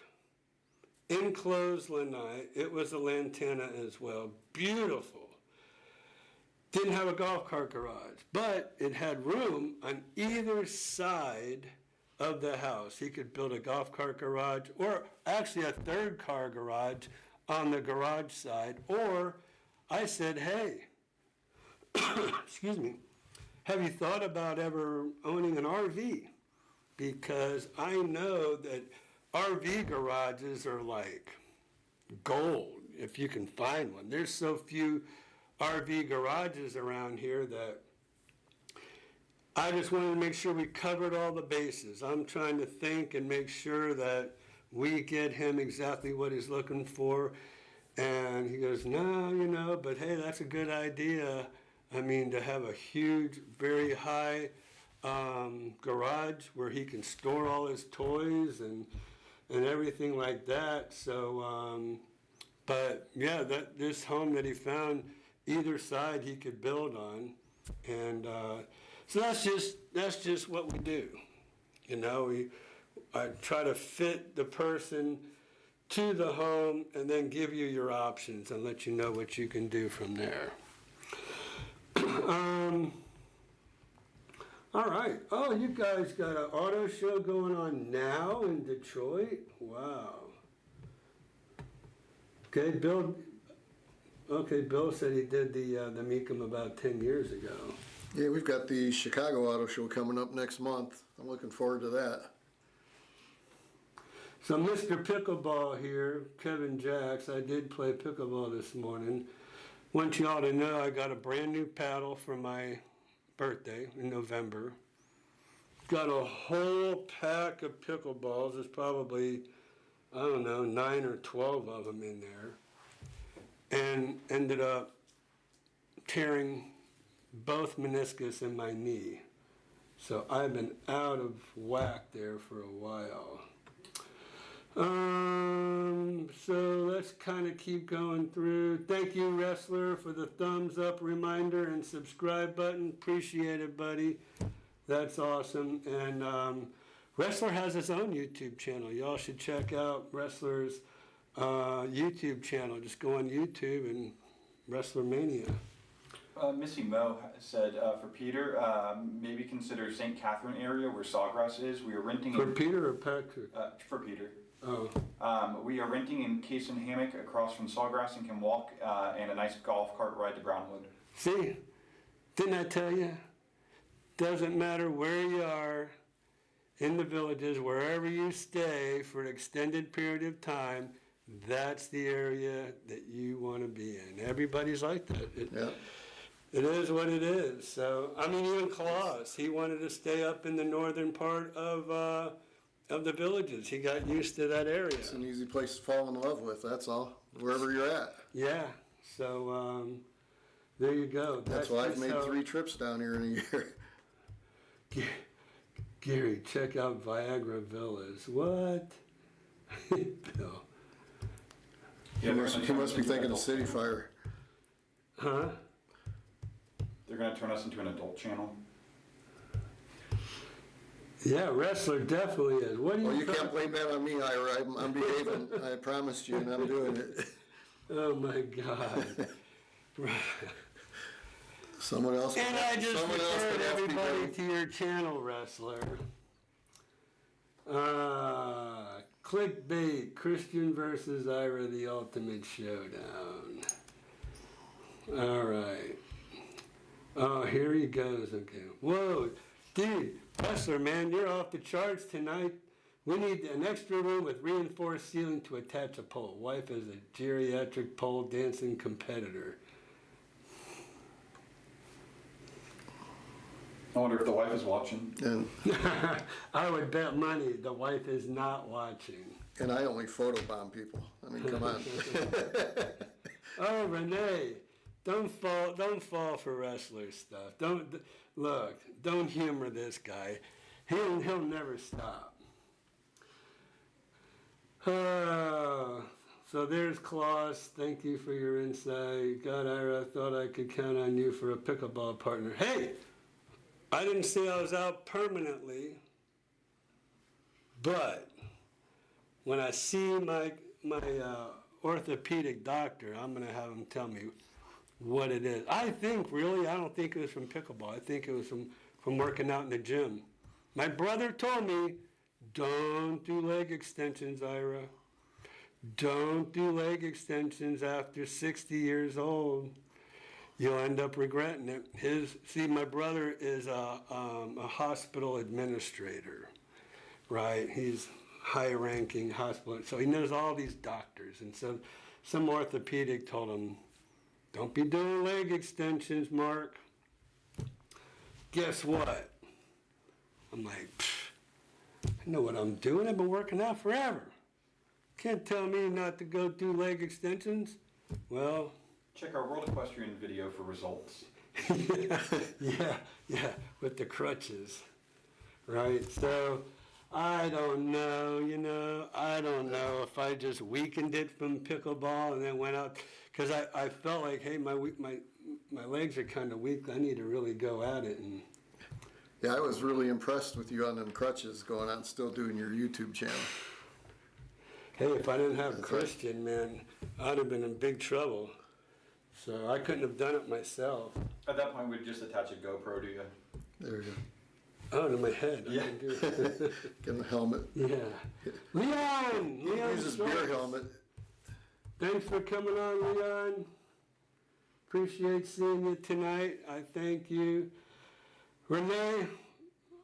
enclosed lanai. It was a lantana as well. Beautiful. Didn't have a golf cart garage, but it had room on either side of the house. He could build a golf cart garage, or actually a third car garage on the garage side. Or I said, hey, excuse me, have you thought about ever owning an RV? Because I know that RV garages are like gold if you can find one. There's so few RV garages around here that I just wanted to make sure we covered all the bases. I'm trying to think and make sure that we get him exactly what he's looking for. And he goes, no, but hey, that's a good idea. To have a huge, very high garage where he can store all his toys and everything like that. So, but yeah, this home that he found, either side he could build on. And so that's just what we do. I try to fit the person to the home and then give you your options and let you know what you can do from there. All right. Oh, you guys got an auto show going on now in Detroit? Wow. Okay, Bill said he did the Mecum about 10 years ago. Yeah, we've got the Chicago Auto Show coming up next month. I'm looking forward to that. So Mr. Pickleball here, Kevin Jacks, I did play pickleball this morning. Want you all to know I got a brand new paddle for my birthday in November. Got a whole pack of pickleballs. There's probably, 9 or 12 of them in there. And ended up tearing both meniscus in my knee. So I've been out of whack there for a while. So let's kind of keep going through. Thank you, Ressler, for the thumbs up reminder and subscribe button. Appreciate it, buddy. That's awesome. And Ressler has his own YouTube channel. Y'all should check out Ressler's YouTube channel. Just go on YouTube and ResslerMania. Missy Mo said for Peter, maybe consider St. Catherine area where Sawgrass is. We are renting For Peter or Patrick? For Peter. Oh. We are renting in Case and Hammock across from Sawgrass and can walk and a nice golf cart ride to Brownwood. See, didn't I tell you? Doesn't matter where you are in the villages, wherever you stay for an extended period of time, that's the area that you want to be in. Everybody's like that. It is what it is. So, even Claus, he wanted to stay up in the northern part of the villages. He got used to that area. It's an easy place to fall in love with, that's all, wherever you're at. Yeah, so there you go. That's why I've made 3 trips down here in a year. Gary, check out Viagra Villas. What? Bill. He must be thinking of City Fire. Huh? They're going to turn us into an adult channel. Yeah, Ressler definitely is. What do you? Well, you can't blame that on me, Ira. I'm behaving. I promised you, and I'm doing it. Oh my God. Someone else. And I just someone else referred could have to be everybody ready. to your channel, Wrestler. Clickbait, Christian versus Ira, the ultimate showdown. All right. Oh, here he goes. Okay. Whoa, dude, Wrestler, man, you're off the charts tonight. We need an extra room with reinforced ceiling to attach a pole. Wife is a geriatric pole dancing competitor. I wonder if the wife is watching. And I would bet money the wife is not watching. I only photobomb people. I mean, come on. Oh, Renee, don't fall for wrestler stuff. Don't humor this guy. He'll never stop. So there's Klaus. Thank you for your insight. God, Ira, I thought I could count on you for a pickleball partner. Hey, I didn't say I was out permanently, but when I see my orthopedic doctor, I'm going to have him tell me what it is. I don't think it was from pickleball. I think it was from working out in the gym. My brother told me, don't do leg extensions, Ira. Don't do leg extensions after 60 years old. You'll end up regretting it. My brother is a hospital administrator, right? He's high-ranking hospital, so he knows all these doctors. And so some orthopedic told him, don't be doing leg extensions, Mark. Guess what? I'm like, I know what I'm doing. I've been working out forever. Can't tell me not to go do leg extensions. Well, Check our World Equestrian video for results. yeah, with the crutches, right? So, I don't know, I don't know if I just weakened it from pickleball and then went out, because I felt like, hey, my legs are kind of weak, I need to really go at it. And Yeah, I was really impressed with you on them crutches, going out and still doing your YouTube channel. hey, if I didn't have Christian, man, I'd have been in big trouble. So I couldn't have done it myself. At that point, we'd just attach a GoPro to you. There you go. Oh, to my head. Yeah. I can do it. Give him a helmet. Yeah. Leon! Use his beer Schwartz. helmet. Thanks for coming on, Leon. Appreciate seeing you tonight. I thank you. Renee,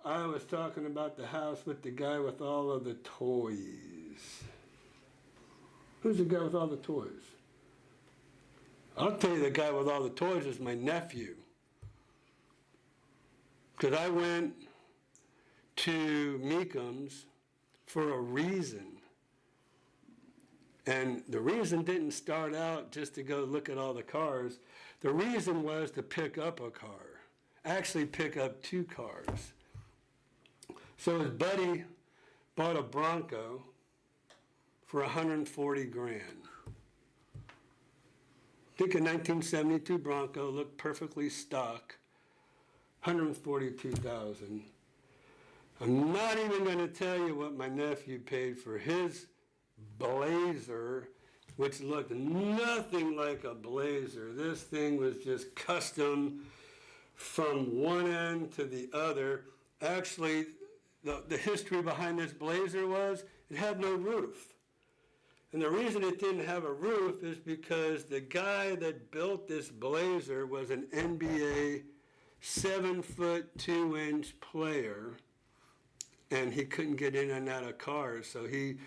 I was talking about the house with the guy with all of the toys. Who's the guy with all the toys? I'll tell you, the guy with all the toys is my nephew. Because I went to Mecum's for a reason. And the reason didn't start out just to go look at all the cars. The reason was to pick up a car. Actually pick up 2 cars. So his buddy bought a Bronco for 140 grand. I think a 1972 Bronco, looked perfectly stock, 142,000. I'm not even going to tell you what my nephew paid for his Blazer, which looked nothing like a Blazer. This thing was just custom from one end to the other. Actually, the history behind this Blazer was it had no roof. And the reason it didn't have a roof is because the guy that built this Blazer was an NBA 7'2" player, and he couldn't get in and out of cars, so he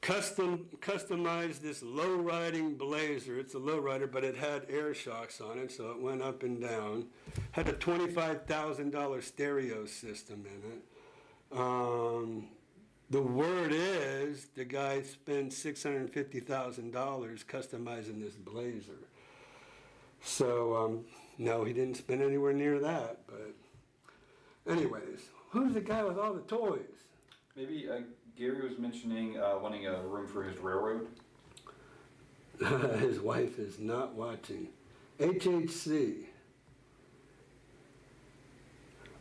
customized this low-riding Blazer. It's a low-rider, but it had air shocks on it, so it went up and down. Had a $25,000 stereo system in it. The word is the guy spent $650,000 customizing this Blazer. So, no, he didn't spend anywhere near that, but anyways, who's the guy with all the toys? Maybe Gary was mentioning wanting a room for his railroad. His wife is not watching. HHC.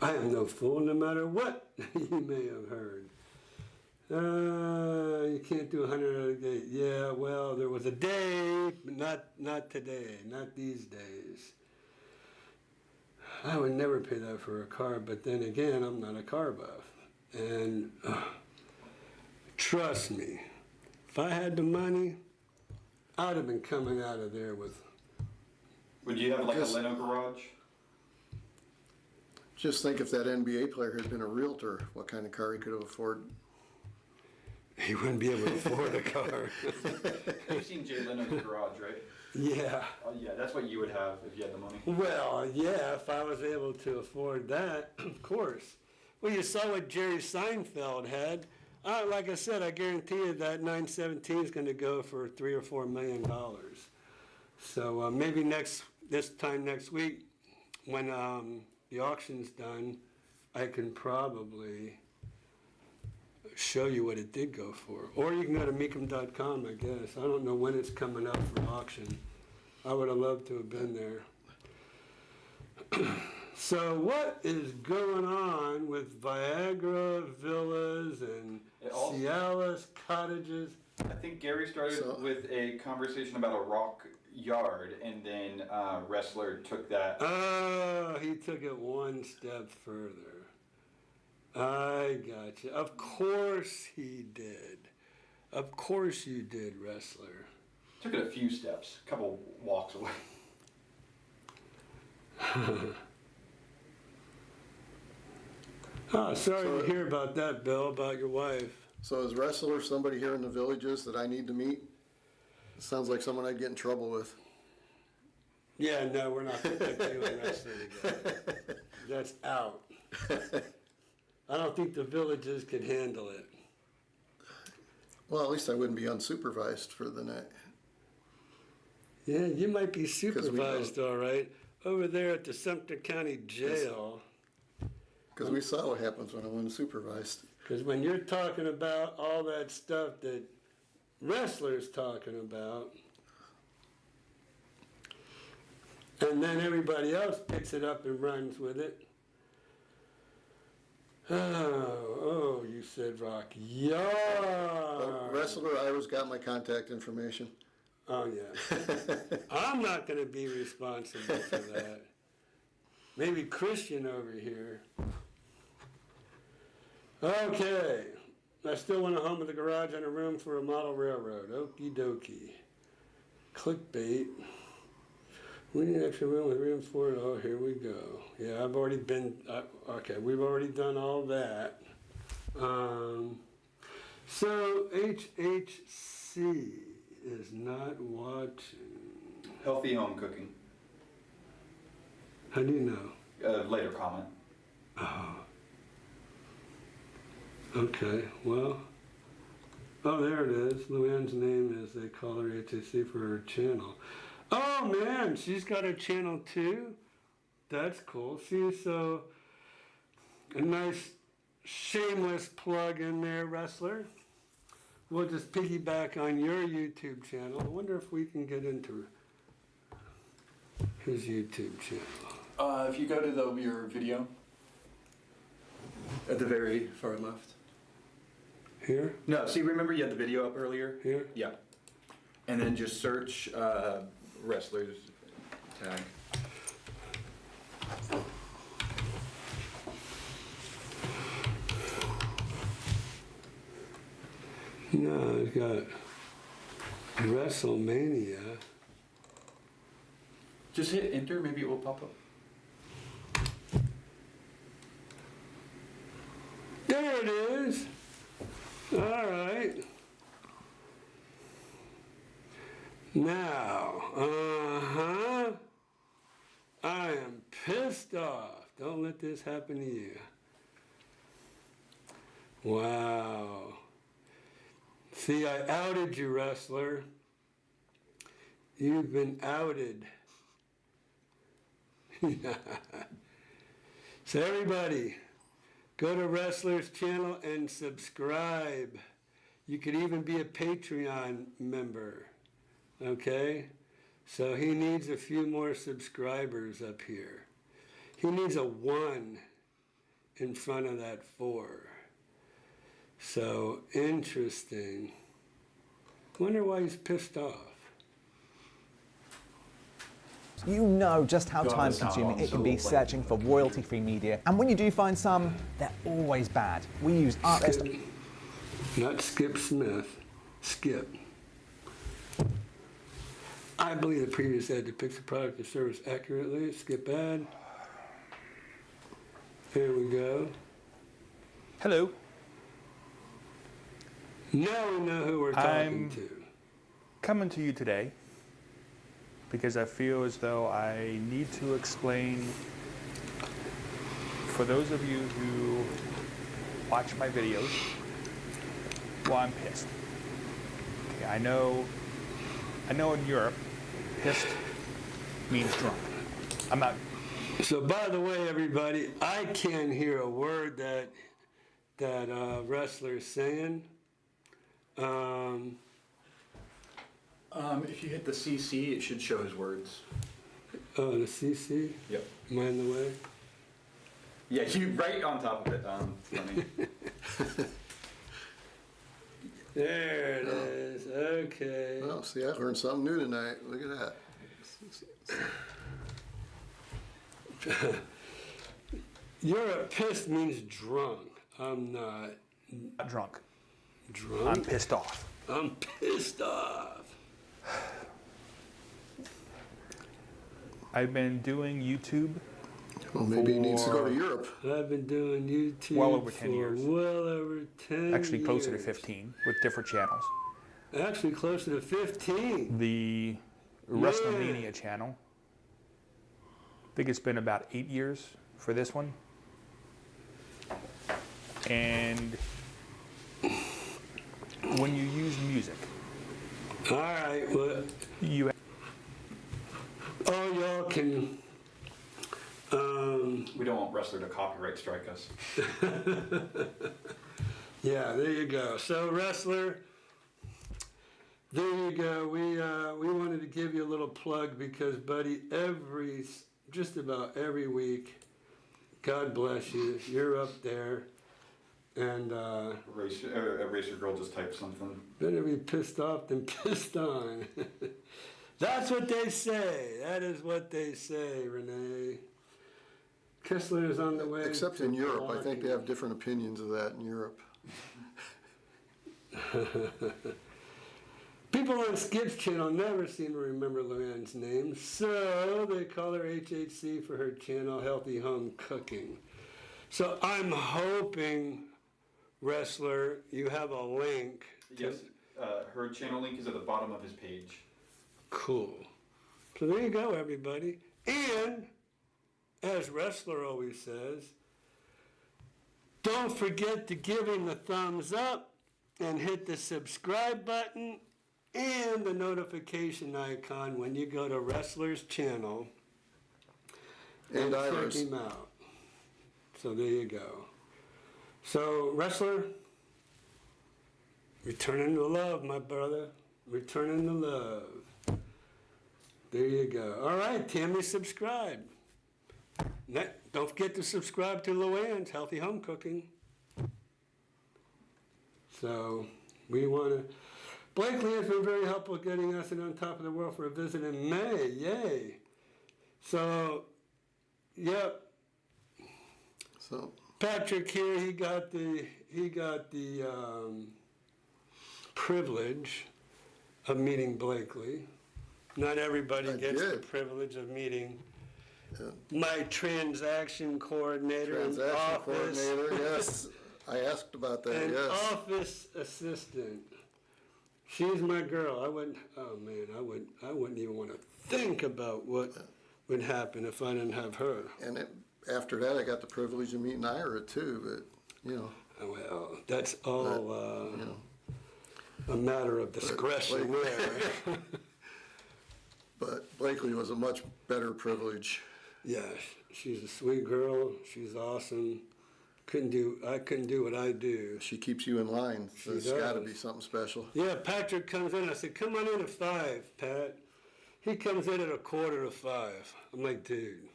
I am no fool no matter what you may have heard. You can't do 100 out of the gate. Yeah, well, there was a day, but not today, not these days. I would never pay that for a car, but then again, I'm not a car buff. And trust me, if I had the money, I'd have been coming out of there with... Would you have like Just- a Leno garage? Just think if that NBA player had been a realtor, what kind of car he could have afforded. He wouldn't be able to afford a car. You've seen Jay Leno's garage, right? Yeah. Oh yeah, that's what you would have if you had the money. Well, yeah, if I was able to afford that, of course. Well, you saw what Jerry Seinfeld had. Like I said, I guarantee you that 917 is going to go for $3 or $4 million. So maybe this time next week, when the auction's done, I can probably show you what it did go for. Or you can go to Mecum.com, I guess. I don't know when it's coming up for auction. I would have loved to have been there. So what is going on with Viagra Villas and It all- Cialis cottages? I think Gary started So- with a conversation about a rock yard, and then Ressler took that. Oh, he took it one step further. I got you. Of course he did. Of course you did, Ressler. Took it a few steps, a couple walks away. Oh, sorry So- to hear about that, Bill, about your wife. So is Ressler somebody here in the Villages that I need to meet? Sounds like someone I'd get in trouble with. Yeah, no, we're not going to put you and Ressler together. That's out. I don't think the Villages could handle it. Well, at least I wouldn't be unsupervised for the night. Yeah, you might be we supervised, all right, over there at the Sumter County Jail. Because we saw what happens when I'm unsupervised. Because when you're talking about all that stuff that Ressler's talking about, and then everybody else picks it up and runs with it. Oh, you said rock yard. Ressler, Ira's got my contact information. Oh, yeah. I'm not going to be responsible for that. Maybe Christian over here. Okay. I still want a home with a garage and a room for a model railroad. Okie dokie. Clickbait. We need an extra room with room for it. Oh, here we go. Yeah, I've already been, okay, we've already done all that. So HHC is not watching. Healthy home cooking. How do you know? Later comment. Oh. Okay, well, oh, there it is. Luann's name is, they call her HHC for her channel. Oh, man, she's got a channel too? That's cool. See, so a nice shameless plug in there, Ressler. We'll just piggyback on your YouTube channel. I wonder if we can get into his YouTube channel. If you go to your video at the very far left. Here? No, see, remember you had the video up earlier? Here? Yeah. And then just search Ressler's tag. No, it's got WrestleMania. Just hit enter, maybe it will pop up. There it is. All right. Now, I am pissed off. Don't let this happen to you. Wow. See, I outed you, Ressler. You've been outed. So everybody, go to Ressler's channel and subscribe. You could even be a Patreon member, okay? So he needs a few more subscribers up here. He needs a 1 in front of that 4. So, interesting. Wonder why he's pissed off. You know just how time-consuming it can be searching for royalty-free media, and when you do find some, they're always bad. We use ResslerMania. Not Skip Smith, Skip. I believe the previous ad depicts the product or service accurately. Skip ad. Here we go. Hello. Now we know who we're talking I'm- to. Coming to you today because I feel as though I need to explain for those of you who watch my videos why I'm pissed. Okay, I know in Europe, pissed means drunk. I'm not. So, by the way, everybody, I can't hear a word that Ressler's saying. If you hit the CC, it should show his words. Oh, the CC? Yep. Am I in the way? Yeah, you right on top of it. Let me. There it is. Okay. Well, see, I learned something new tonight. Look at that. Europe pissed means drunk. I'm not Not drunk. drunk. I'm pissed off. I'm pissed off. I've been doing YouTube Well, maybe he needs to go to For- Europe. I've been doing YouTube Well over 10 for years. well over 10 actually closer to years. 15 with different channels. Actually closer to 15. The WrestlerMania channel. I think it's been about 8 years for this one. And when you use music, All right. Well, you y'all can. We don't want Ressler to copyright strike us. Yeah, there you go. So, Ressler, there you go. We wanted to give you a little plug because, buddy, just about every week, God bless you, you're up there, and Eraser Girl just typed something. better be pissed off than pissed on. That's what they say. That is what they say, Renee. Kistler is on the way. Except to in Europe. I think they blocking. have different opinions of that in Europe. People on Skip's channel never seem to remember Luann's name, so they call her HHC for her channel, Healthy Home Cooking. So I'm hoping, Ressler, you have a link. Yes, her channel link is at the bottom of his page. Cool. So there you go, everybody. And, as Ressler always says, don't forget to give him the thumbs up and hit the subscribe button and the notification icon when you go to Ressler's channel And check Ira's. him out. So there you go. So Ressler, returning the love, my brother. Returning the love. There you go. All right, Tammy, subscribe. Don't forget to subscribe to Luann's Healthy Home Cooking. So we want to. Blakely has been very helpful getting us in On Top of the World for a visit in May. Yay! So, yep. So, Patrick here, he got the privilege of meeting Blakely. Not everybody I gets the did. privilege of meeting my transaction coordinator in transaction office coordinator, yes. I asked about that, and yes. office assistant. She's my girl. I wouldn't even want to think about what would happen if I didn't have her. And after that, I got the privilege of meeting Ira too, but, you know, Well, that's all you know. a matter of discretion Blakely- there. But Blakely was a much better privilege. Yeah, she's a sweet girl. She's awesome. I couldn't do what I do. She keeps you in line. So She it's got to does. be something special. Yeah, Patrick comes in. I said, come on in at 5, Pat. He comes in at 4:45. I'm like, dude.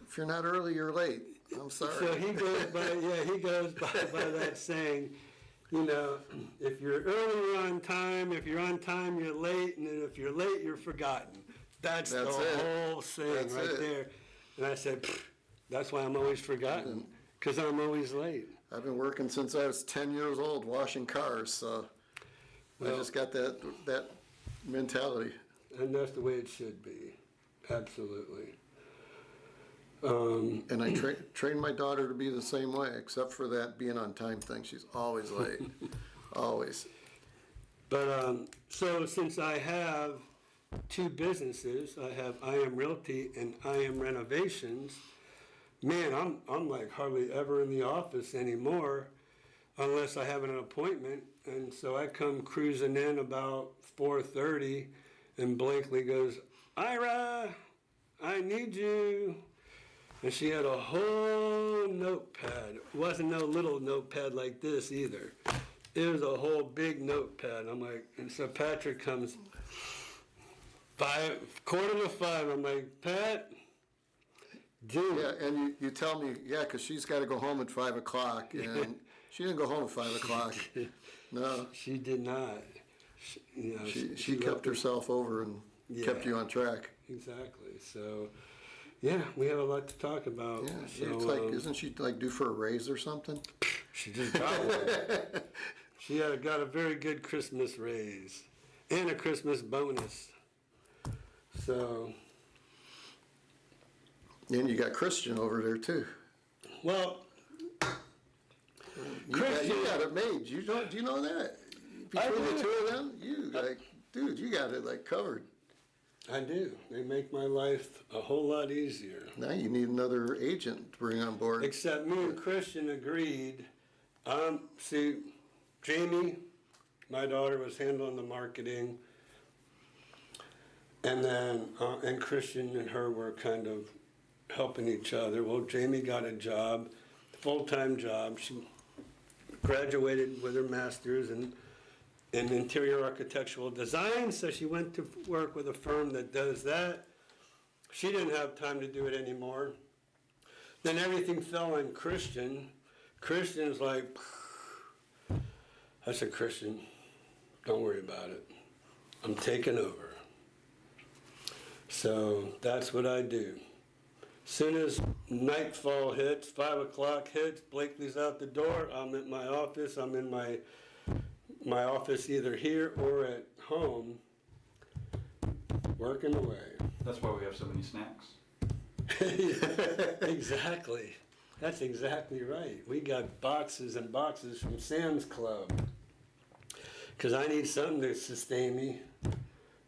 If you're not early, you're late. I'm sorry. So he goes by, by that saying, you know, if you're early, you're on time. If you're on time, you're late. And then if you're late, you're forgotten. That's the it. whole thing That's right it. there. And I said, "Pfft, that's why I'm always forgotten, because I'm always late. I've been working since I was 10 years old, washing cars, so I just got that mentality. And that's the way it should be. Absolutely. And I train my daughter to be the same way, except for that being on time thing. She's always late, always. But so since I have two businesses, I have I Am Realty and I Am Renovations. Man, I'm like hardly ever in the office anymore, unless I have an appointment. And so I come cruising in about 4:30, and Blakely goes, "Ira, I need you." And she had a whole notepad. It wasn't no little notepad like this either. It was a whole big notepad. I'm like, and so Patrick comes 4:45. I'm like, "Pat, dude." Yeah, and you tell me, yeah, because she's got to go home at 5 o'clock, and she didn't go home at 5 o'clock. No, She did not. she kept herself over and kept you on track. Exactly. So, yeah, we have a lot to talk about. Yeah, So, it's like, isn't she like due for a raise or something? she just got one. She got a very good Christmas raise and a Christmas bonus. So, And you got Christian over there too. well, You got it made. Do you know that? Between the do. two of them, dude, you got it like covered. I do. They make my life a whole lot easier. Now you need another agent to bring on board. Except me and Christian agreed. See, Jamie, my daughter, was handling the marketing, and then and Christian and her were kind of helping each other. Well, Jamie got a job, full-time job. She graduated with her master's in interior architectural design, so she went to work with a firm that does that. She didn't have time to do it anymore. Then everything fell on Christian. Christian's like, I said, "Christian, don't worry about it. I'm taking over." So that's what I do. Soon as nightfall hits, 5 o'clock hits, Blakely's out the door, I'm at my office. I'm in my office either here or at home, working away. That's why we have so many snacks. Exactly. That's exactly right. We got boxes and boxes from Sam's Club, because I need something to sustain me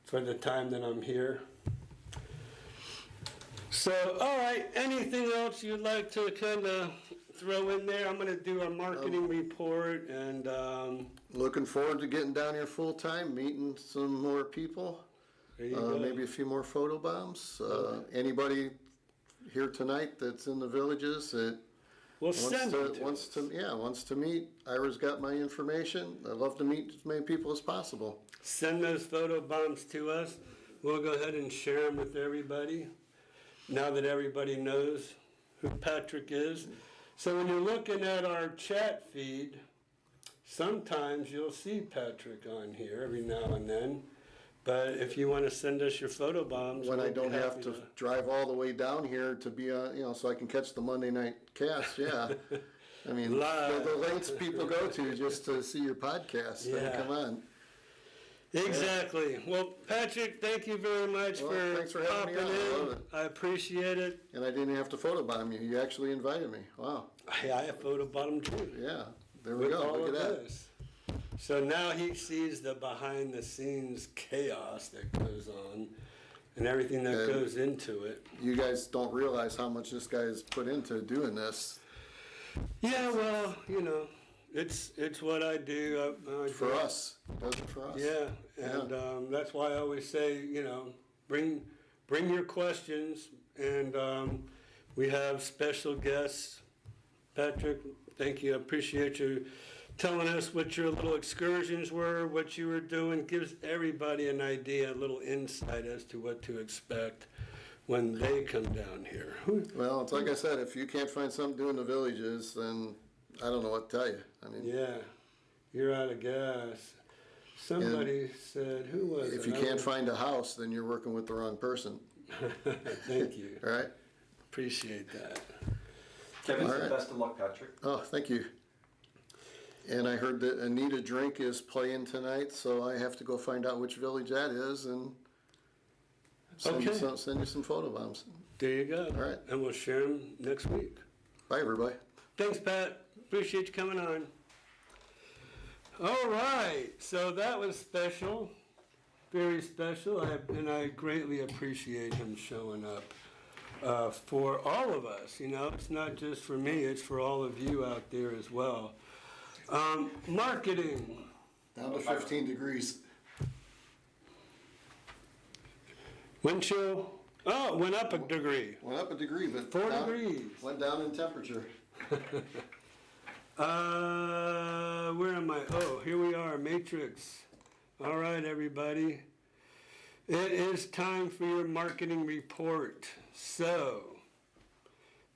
for the time that I'm here. So, all right, anything else you'd like to kind of throw in there? I'm going to do a marketing report, and Looking forward to getting down here full time, meeting some more people. there you go. Maybe a few more photo bombs. Anybody here tonight that's in the villages that We'll send it to wants us. to meet, Ira's got my information. I'd love to meet as many people as possible. Send those photo bombs to us. We'll go ahead and share them with everybody, now that everybody knows who Patrick is. So when you're looking at our chat feed, sometimes you'll see Patrick on here every now and then. But if you want to send us your photo bombs, When I we'll be don't have happy to drive all the way down here to be on, so I can catch the Monday night cast, yeah. I mean, Live. the lengths people go to just to see your podcast. I mean, Yeah. come on. Exactly. Well, Patrick, thank you very much Well, thanks for having popping me on. I love in. it. I appreciate it. And I didn't have to photobomb you. You actually invited me. Wow. Hey, I have photo bombed too. Yeah. There we With go. all Look of at that. this. So now he sees the behind the scenes chaos that goes on and everything that And- goes into it. You guys don't realize how much this guy has put into doing this Yeah, well, it's what I do. I for us. Does it for us? Yeah, and that's why I always say, bring your questions, and we have special guests. Patrick, thank you. I appreciate you telling us what your little excursions were, what you were doing. Gives everybody an idea, a little insight as to what to expect when they come down here. Well, it's like I said, if you can't find something to do in the villages, then I don't know what to tell you. I mean, Yeah. You're out of gas. Somebody said, who was it? If you can't find a house, then you're working with the wrong person, Thank you. all right? Appreciate that. Kevin, All right. best of luck, Patrick. Oh, thank you. And I heard that Anita Drink is playing tonight, so I have to go find out which village that is and send you Okay. send you some photo bombs. There you go. All right. And we'll share them next week. Bye, everybody. Thanks, Pat. Appreciate you coming on. All right. So that was special. Very special. And I greatly appreciate him showing up for all of us. You know, it's not just for me, it's for all of you out there as well. Marketing. Down to 15 degrees. Wind chill. Oh, it went up a degree. Went up a degree, but 4 degrees. went down in temperature. Where am I? Oh, here we are, Matrix. All right, everybody. It is time for your marketing report. So,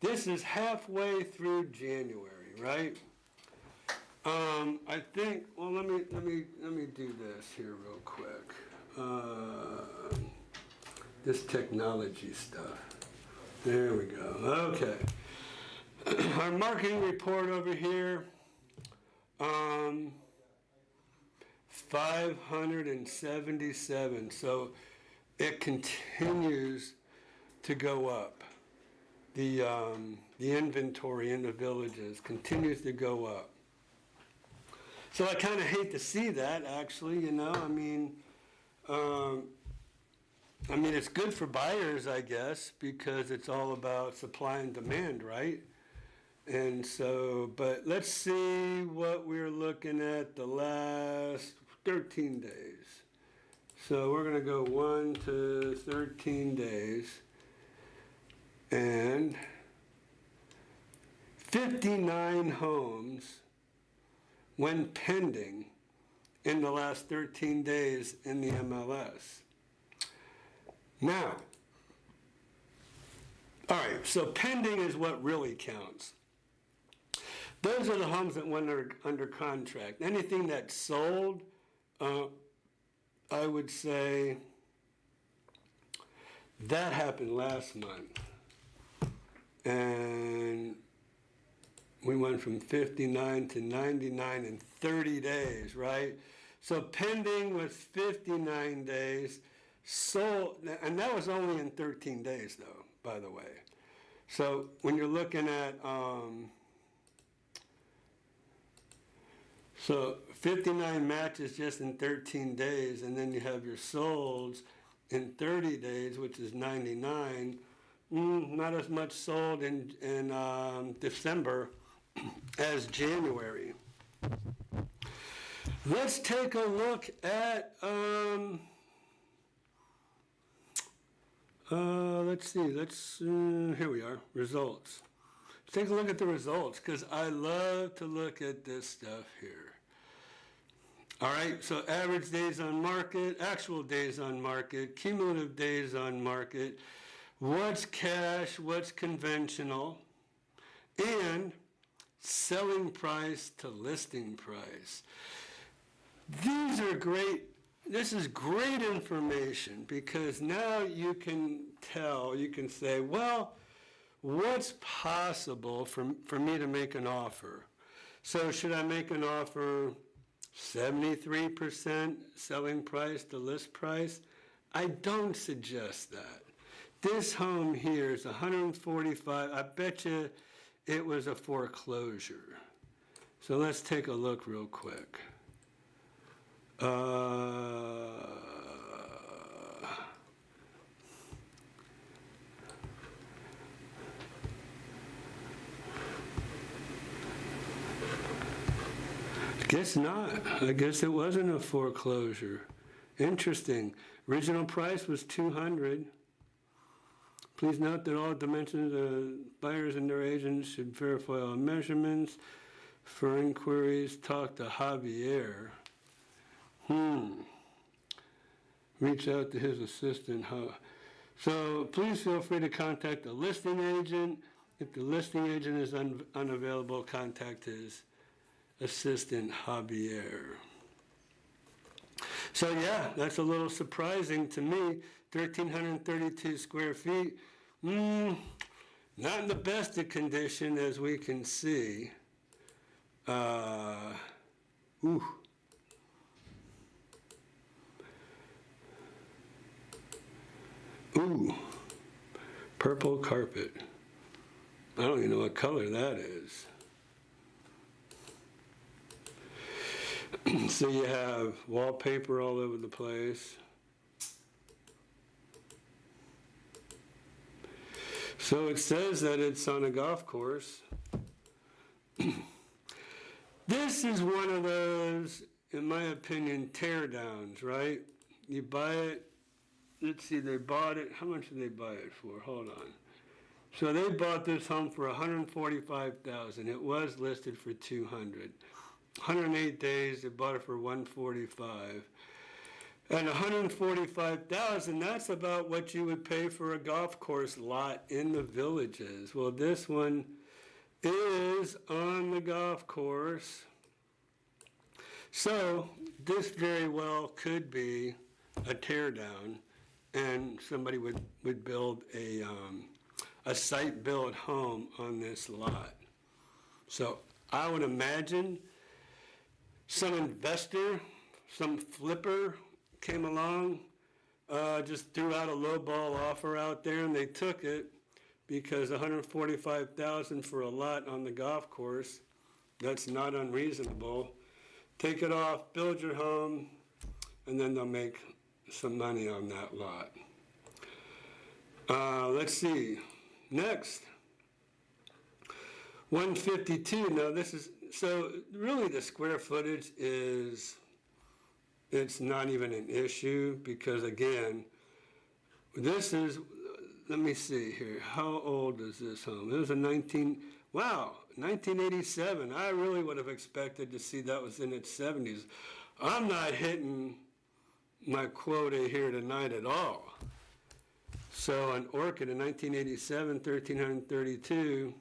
this is halfway through January, right? I think. Well, let me do this here real quick. This technology stuff. There we go. Okay. Our marketing report over here. 577. So it continues to go up. The inventory in the villages continues to go up. So I kind of hate to see that, actually. You know, I mean, it's good for buyers, I guess, because it's all about supply and demand, right? And so, but let's see what we're looking at the last 13 days. So we're going to go 1 to 13 days. And 59 homes went pending in the last 13 days in the MLS. Now, all right, so pending is what really counts. Those are the homes that went under contract. Anything that's sold, I would say that happened last month. And we went from 59 to 99 in 30 days, right? So pending was 59 days, sold, and that was only in 13 days though, by the way. So when you're looking at, so 59 matches just in 13 days, and then you have your solds in 30 days, which is 99. Not as much sold in December as January. Let's take a look at, let's see, here we are, results. Let's take a look at the results, because I love to look at this stuff here. All right, so average days on market, actual days on market, cumulative days on market, what's cash, what's conventional, and selling price to listing price. These are great. This is great information because now you can tell, you can say, well, what's possible for me to make an offer? So should I make an offer 73% selling price to list price? I don't suggest that. This home here is 145. I bet you it was a foreclosure. So let's take a look real quick. Guess not. I guess it wasn't a foreclosure. Interesting. Original price was $200. Please note that all dimensions of buyers and their agents should verify all measurements. For inquiries, talk to Javier. Reach out to his assistant. So please feel free to contact the listing agent. If the listing agent is unavailable, contact his assistant Javier. So yeah, that's a little surprising to me. 1,332 square feet. Not in the best of condition as we can see. Ooh. Ooh. Purple carpet. I don't even know what color that is. So you have wallpaper all over the place. So it says that it's on a golf course. This is one of those, in my opinion, teardowns, right? You buy it, let's see, they bought it, how much did they buy it for? Hold on. So they bought this home for $145,000. It was listed for $200,000. 108 days, they bought it for $145,000. And $145,000, that's about what you would pay for a golf course lot in the Villages. Well, this one is on the golf course. So this very well could be a teardown, and somebody would build a site-built home on this lot. So I would imagine some investor, some flipper came along, just threw out a lowball offer out there, and they took it because $145,000 for a lot on the golf course, that's not unreasonable. Take it off, build your home, and then they'll make some money on that lot. Let's see. Next, 152. Now this is, so really the square footage is, it's not even an issue because again, this is, let me see here, how old is this home? It was a 1987. I really would have expected to see that was in its 70s. I'm not hitting my quota here tonight at all. So an Orchid in 1987, 1,332,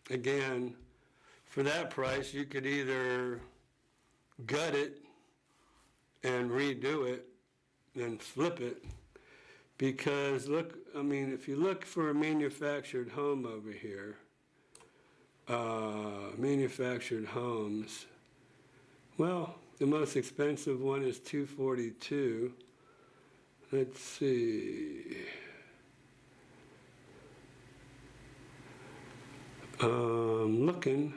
again, for that price, you could either gut it and redo it and flip it, because look, I mean, if you look for a manufactured home over here, manufactured homes, well, the most expensive one is $242. Let's see. Looking.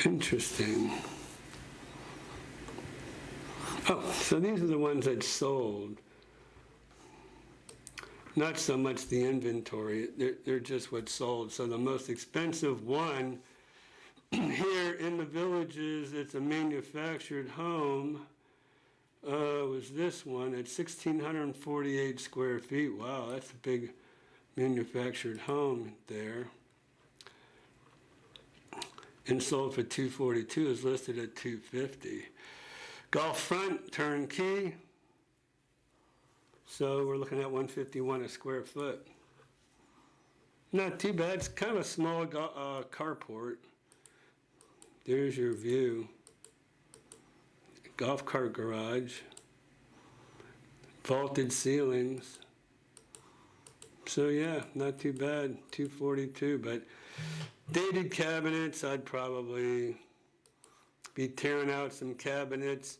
Interesting. Oh, so these are the ones that sold. Not so much the inventory, they're just what sold. So the most expensive one here in the Villages, it's a manufactured home, was this one at 1,648 square feet. Wow, that's a big manufactured home there. And sold for $242, is listed at $250. Golf front turnkey. So we're looking at $151 a square foot. Not too bad. It's kind of a small carport. There's your view. Golf cart garage. Vaulted ceilings. So yeah, not too bad. $242, but dated cabinets, I'd probably be tearing out some cabinets,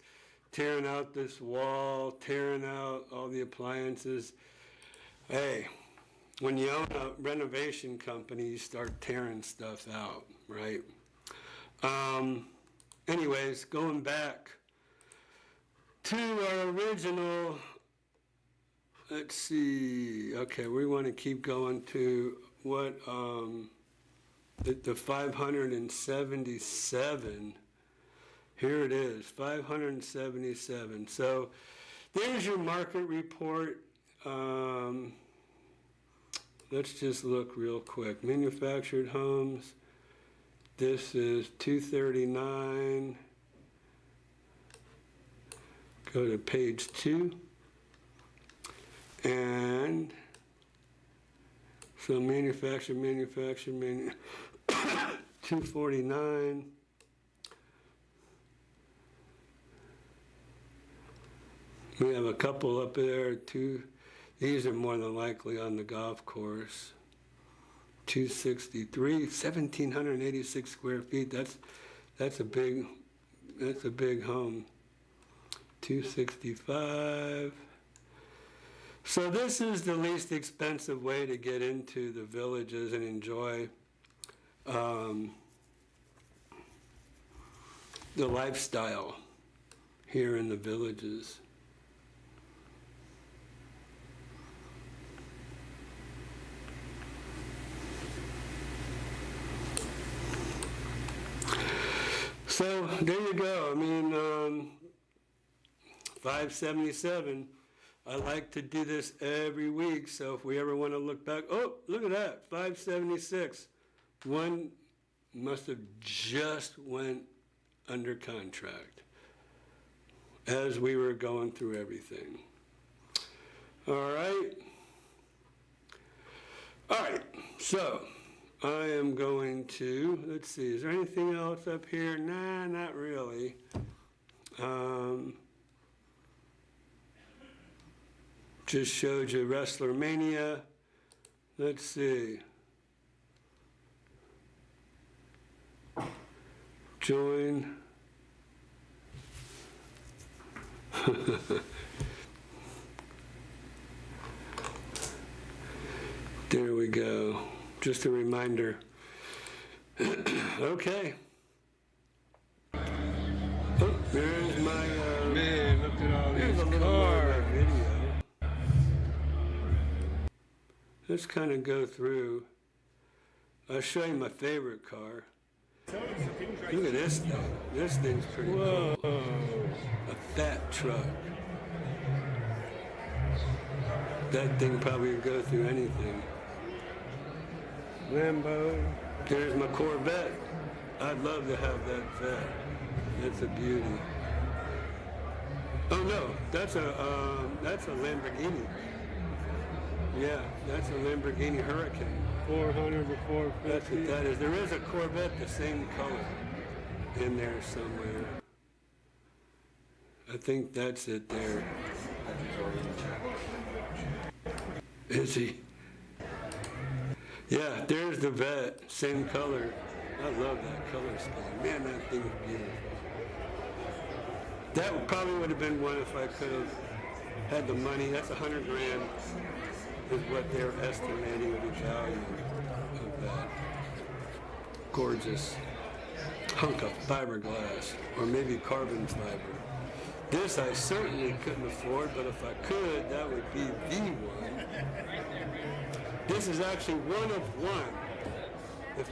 tearing out this wall, tearing out all the appliances. Hey, when you own a renovation company, you start tearing stuff out, right? Anyways, going back to our original, let's see, okay, we want to keep going to what, the 577, here it is, 577. So there's your market report. Let's just look real quick. Manufactured homes, this is 239. Go to page 2. And So manufactured, 249. We have a couple up there, these are more than likely on the golf course. 263, 1,786 square feet, that's a big home. 265. So this is the least expensive way to get into the villages and enjoy the lifestyle here in the villages. So there you go. I mean, 577. I like to do this every week, so if we ever want to look back, oh, look at that, 576. One must have just went under contract as we were going through everything. All right, so I am going to, let's see, is there anything else up here? Nah, not really. Just showed you ResslerMania. Let's see. Join. There we go. Just a reminder. Okay. Oh, there's my man. Look at all these cars. Video. Let's kind of go through. I'll show you my favorite car. Look at this thing. This thing's pretty cool. A fat truck. That thing probably would go through anything. Lambo. There's my Corvette. I'd love to have that vet. That's a beauty. Oh no, that's a Lamborghini. Yeah, that's a Lamborghini Hurricane. 400 to 450. That's what that is. There is a Corvette the same color in there somewhere. I think that's it there. Is he? Yeah, there's the vet, same color. I love that color scheme. Man, that thing is beautiful. That probably would have been one if I could have had the money. That's $100 grand is what they're estimating the value of that gorgeous hunk of fiberglass, or maybe carbon fiber. This I certainly couldn't afford, but if I could, that would be the one. This is actually one of one.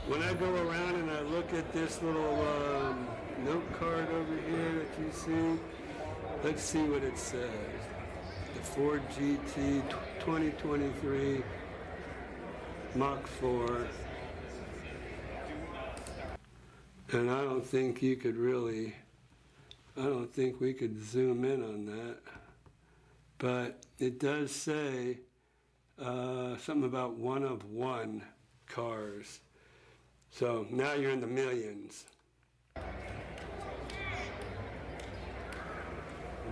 When I go around and I look at this little note card over here that you see, let's see what it says. The Ford GT 2023 Mach 4. And I don't think you could really, I don't think we could zoom in on that. But it does say something about one of one cars. So now you're in the millions.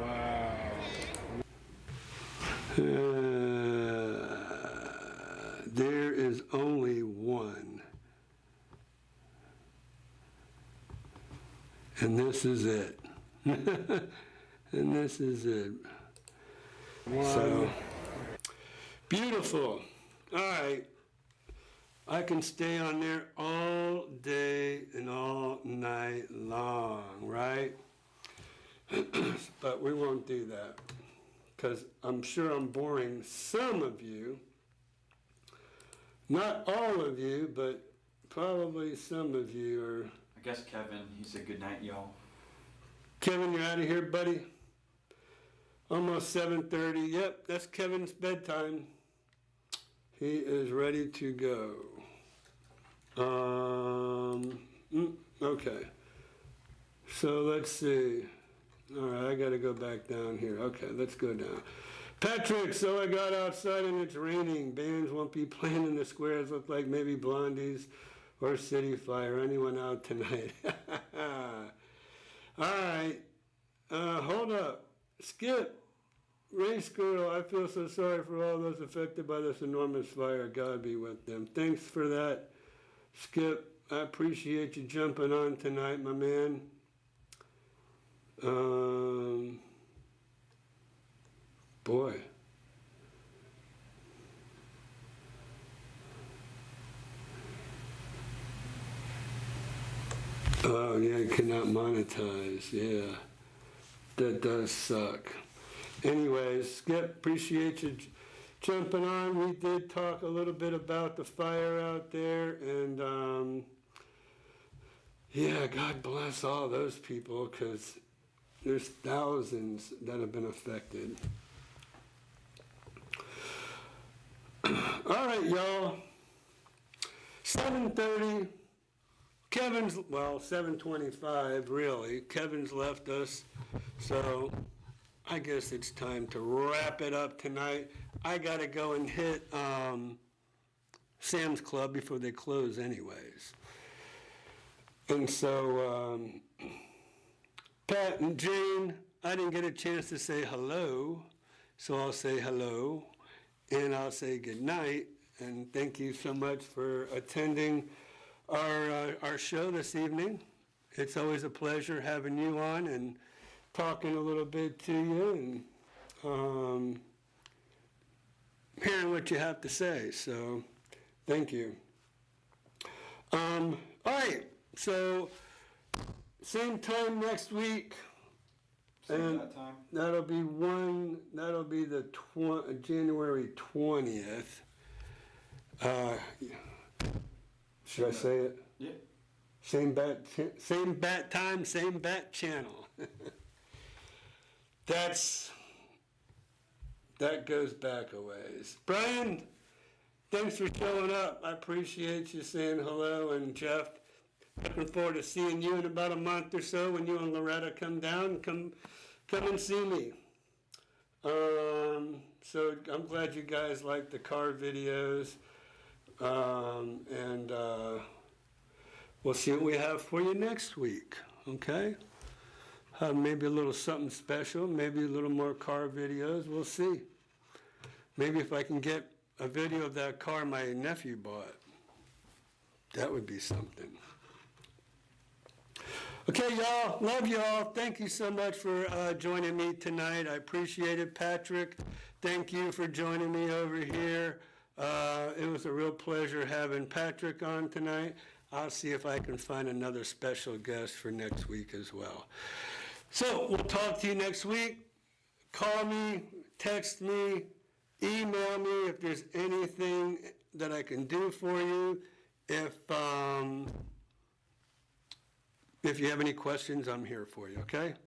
Wow. There is only one. And this is it. And this is it. So, beautiful. All right. I can stay on there all day and all night long, right? But we won't do that, because I'm sure I'm boring some of you. Not all of you, but probably some of you are. I guess Kevin, he said good night, y'all. Kevin, you're out of here, buddy. Almost 7:30. Yep, that's Kevin's bedtime. He is ready to go. Okay. So let's see. All right, I got to go back down here. Okay, let's go down. Patrick, so I got outside and it's raining. Bands won't be playing in the squares. Look like maybe Blondies or City Fire. Anyone out tonight? All right. Hold up. Skip. Race Girl, I feel so sorry for all those affected by this enormous fire. God be with them. Thanks for that, Skip. I appreciate you jumping on tonight, my man. Boy. Oh, yeah, you cannot monetize. Yeah, that does suck. Anyways, Skip, appreciate you jumping on. We did talk a little bit about the fire out there, and yeah, God bless all those people, because there's thousands that have been affected. All right, y'all. 7:30. Kevin's, well, 7:25, really. Kevin's left us, so I guess it's time to wrap it up tonight. I got to go and hit Sam's Club before they close anyways. And so, Pat and Jane, I didn't get a chance to say hello, so I'll say hello, and I'll say good night, and thank you so much for attending our show this evening. It's always a pleasure having you on and talking a little bit to you and hearing what you have to say. So, thank you. All right. So, same time next week. Same that time? That'll be the January 20th. Should I say it? Yeah. Same bat time, same bat channel. That goes back a ways. Brian, thanks for showing up. I appreciate you saying hello. And Jeff, looking forward to seeing you in about a month or so when you and Loretta come down. Come and see me. So I'm glad you guys like the car videos. And we'll see what we have for you next week. Okay? Maybe a little something special, maybe a little more car videos. We'll see. Maybe if I can get a video of that car my nephew bought. That would be something. Okay, y'all. Love y'all. Thank you so much for joining me tonight. I appreciate it. Patrick, thank you for joining me over here. It was a real pleasure having Patrick on tonight. I'll see if I can find another special guest for next week as well. So we'll talk to you next week. Call me, text me, email me if there's anything that I can do for you. If you have any questions, I'm here for you, okay?